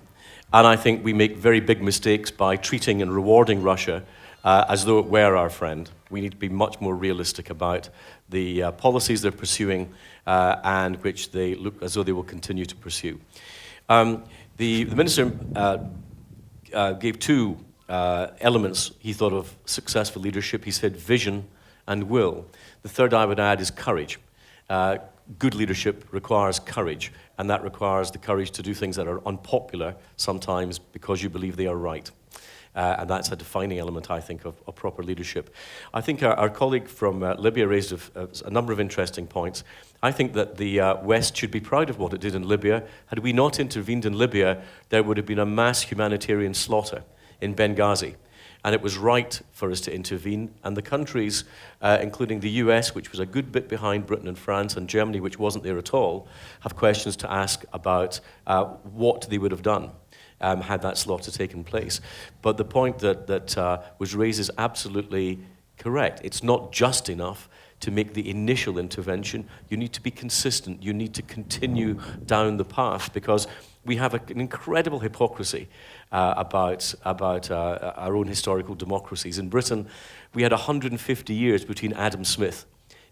S2: and I think we make very big mistakes by treating and rewarding Russia as though it were our friend. We need to be much more realistic about the policies they're pursuing and which they look as though they will continue to pursue. The minister gave two elements he thought of successful leadership. He said vision and will. The third I would add is courage. Good leadership requires courage, and that requires the courage to do things that are unpopular sometimes because you believe they are right. And that's a defining element, I think, of proper leadership. I think our colleague from Libya raised a number of interesting points. I think that the West should be proud of what it did in Libya. Had we not intervened in Libya, there would have been a mass humanitarian slaughter in Benghazi. And it was right for us to intervene. And the countries, including the US, which was a good bit behind Britain and France, and Germany, which wasn't there at all, have questions to ask about what they would have done had that slaughter taken place. But the point that was raised is absolutely correct. It's not just enough to make the initial intervention. You need to be consistent. You need to continue down the path, because we have an incredible hypocrisy about our own historical democracies. In Britain, we had 150 years between Adam Smith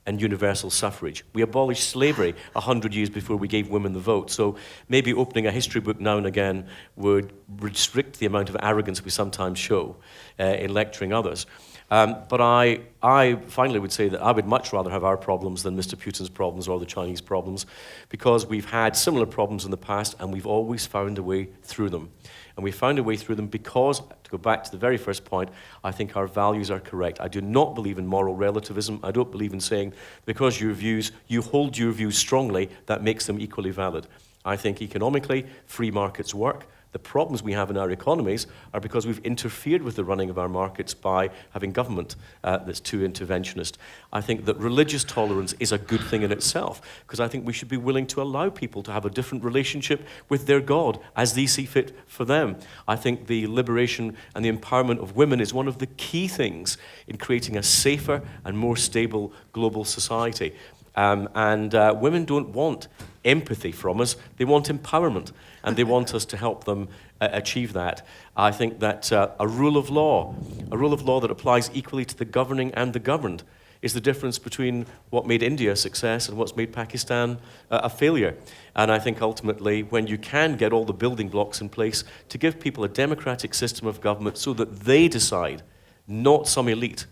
S2: and universal suffrage. We abolished slavery 100 years before we gave women the vote. So maybe opening a history book now and again would restrict the amount of arrogance we sometimes show in lecturing others. But I finally would say that I would much rather have our problems than Mr. Putin's problems or the Chinese problems, because we've had similar problems in the past and we've always found a way through them. And we found a way through them because, to go back to the very first point, I think our values are correct. I do not believe in moral relativism. I don't believe in saying because you hold your views strongly, that makes them equally valid. I think economically, free markets work. The problems we have in our economies are because we've interfered with the running of our markets by having government that's too interventionist. I think that religious tolerance is a good thing in itself, because I think we should be willing to allow people to have a different relationship with their God as they see fit for them. I think the liberation and the empowerment of women is one of the key things in creating a safer and more stable global society. Women don't want empathy from us, they want empowerment, and they want us to help them achieve that. I think that a rule of law that applies equally to the governing and the governed, is the difference between what made India a success and what's made Pakistan a failure. And I think ultimately, when you can get all the building blocks in place to give people a democratic system of government so that they decide, not some elite,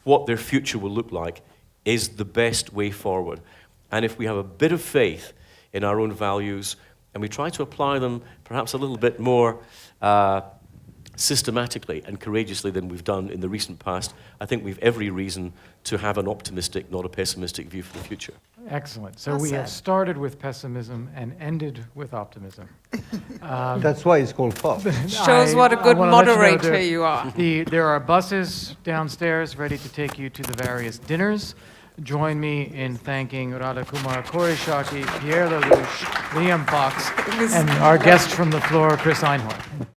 S2: what their future will look like, is the best way forward. And if we have a bit of faith in our own values and we try to apply them perhaps a little bit more systematically and courageously than we've done in the recent past, I think we've every reason to have an optimistic, not a pessimistic view for the future.
S1: Excellent. So
S5: Well
S1: we
S5: said.
S1: have started with pessimism and ended with optimism.
S3: That's why it's called pop.
S4: Shows what a good
S1: wanna let you know
S4: moderator you are.
S1: There are buses downstairs ready to take you to the various dinners. Join me in thanking Radha Kumar Korishaki, Pierre Lelouch, Liam Fox, and our guest from the floor, Chris Einhorn.